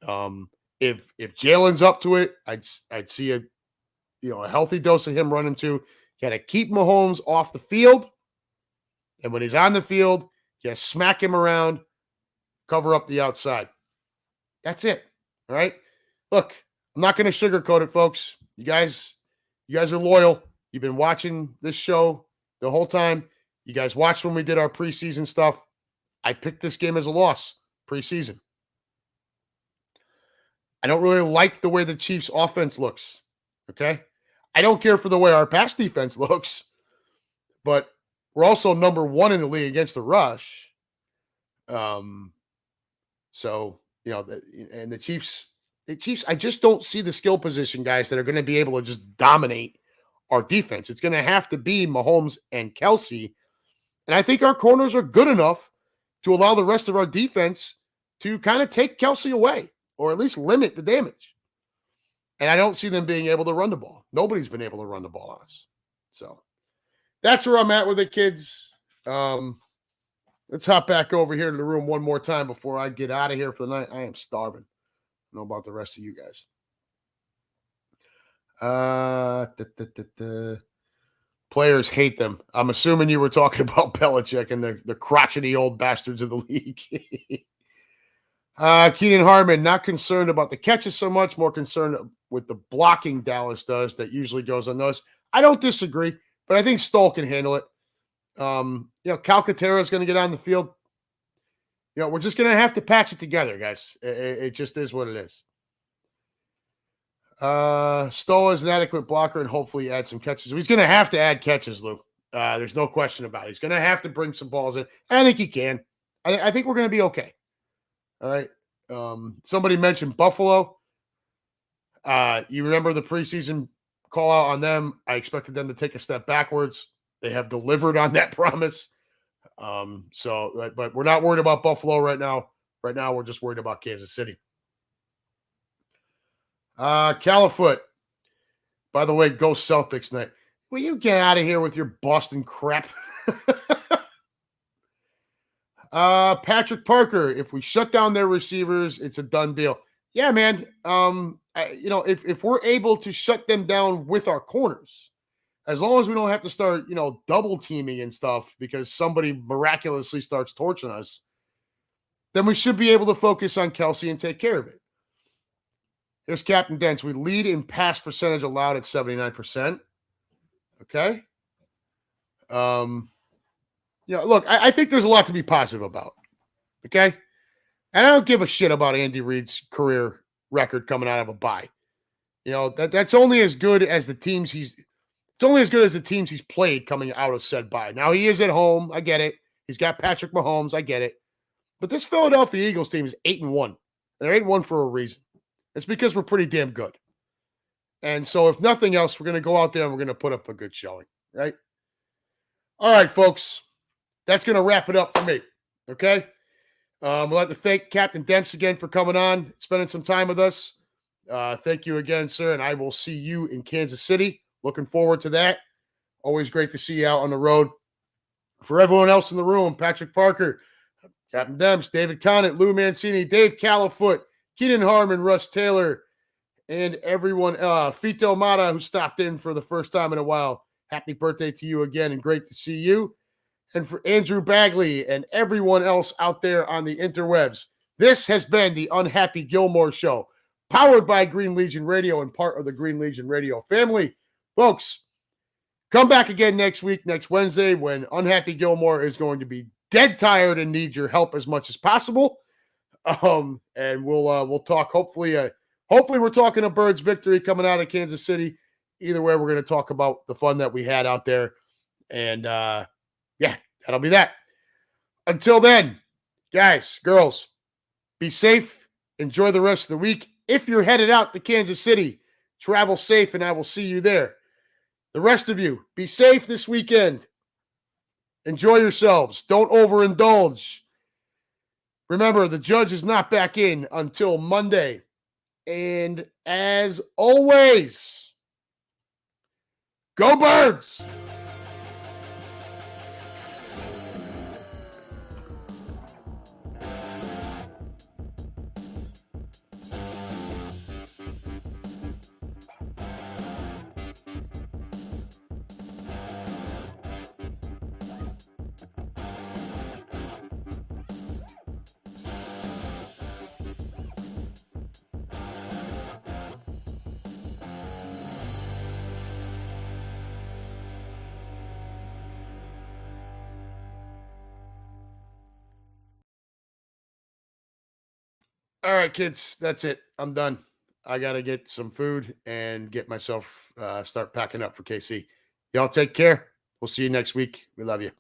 If Jalen's up to it, I'd see a healthy dose of him running too. Got to keep Mahomes off the field, and when he's on the field, you got to smack him around, cover up the outside. That's it. All right. Look, I'm not going to sugarcoat it, folks. You guys are loyal. You've been watching this show the whole time. You guys watched when we did our preseason stuff. I picked this game as a loss preseason. I don't really like the way the Chiefs offense looks. Okay. I don't care for the way our pass defense looks, but we're also number 1 in the league against the rush. So, and the Chiefs, I just don't see the skill position guys that are going to be able to just dominate our defense. It's going to have to be Mahomes and Kelsey. And I think our corners are good enough to allow the rest of our defense to kind of take Kelsey away or at least limit the damage. And I don't see them being able to run the ball. Nobody's been able to run the ball on us. So that's where I'm at with it, kids. Let's hop back over here to the room one more time before I get out of here for the night. I am starving. I don't know about the rest of you guys. Players hate them. I'm assuming you were talking about Belichick and the crotchety old bastards of the league. Keenan Harmon, not concerned about the catches so much, more concerned with the blocking Dallas does that usually goes unnoticed. I don't disagree, but I think Stoll can handle it. Calcaterra is going to get on the field. We're just going to have to patch it together, guys. It just is what it is. Stoll is an adequate blocker and hopefully add some catches. He's going to have to add catches, Lou. There's no question about it. He's going to have to bring some balls in, and I think he can. I think we're going to be okay. All right. Somebody mentioned Buffalo. You remember the preseason call out on them. I expected them to take a step backwards. They have delivered on that promise. But we're not worried about Buffalo right now. Right now, we're just worried about Kansas City. Califoot. By the way, go Celtics night. Will you get out of here with your Boston crap? Patrick Parker. If we shut down their receivers, it's a done deal. Yeah, man. If we're able to shut them down with our corners, as long as we don't have to start, double teaming and stuff because somebody miraculously starts torching us, then we should be able to focus on Kelsey and take care of it. Here's Captain Dents. We lead in pass percentage allowed at 79%. Okay. Look, I think there's a lot to be positive about. Okay. And I don't give a shit about Andy Reid's career record coming out of a bye. That's only as good as the teams he's played coming out of said bye. Now he is at home. I get it. He's got Patrick Mahomes. I get it. But this Philadelphia Eagles team is 8-1. And they're 8-1 for a reason. It's because we're pretty damn good. And so if nothing else, we're going to go out there and we're going to put up a good showing, right? All right, folks. That's going to wrap it up for me, okay? We'd like to thank Captain Demps again for coming on, spending some time with us. Thank you again, sir, and I will see you in Kansas City. Looking forward to that. Always great to see you out on the road. For everyone else in the room, Patrick Parker, Captain Demps, David Conant, Lou Mancini, Dave Califoot, Keenan Harmon, Russ Taylor, and everyone, Fito Mata, who stopped in for the first time in a while. Happy birthday to you again, and great to see you. And for Andrew Bagley and everyone else out there on the interwebs, this has been the Unhappy Gilmore Show, powered by Green Legion Radio and part of the Green Legion Radio family. Folks, come back again next week, next Wednesday, when Unhappy Gilmore is going to be dead tired and need your help as much as possible. And we'll talk. Hopefully we're talking a Birds victory coming out of Kansas City. Either way, we're going to talk about the fun that we had out there. And that'll be that. Until then, guys, girls, be safe. Enjoy the rest of the week. If you're headed out to Kansas City, travel safe, and I will see you there. The rest of you, be safe this weekend. Enjoy yourselves. Don't overindulge. Remember, the judge is not back in until Monday. And as always, go Birds! All right, kids, that's it. I'm done. I got to get some food and get myself start packing up for KC. Y'all take care. We'll see you next week. We love you.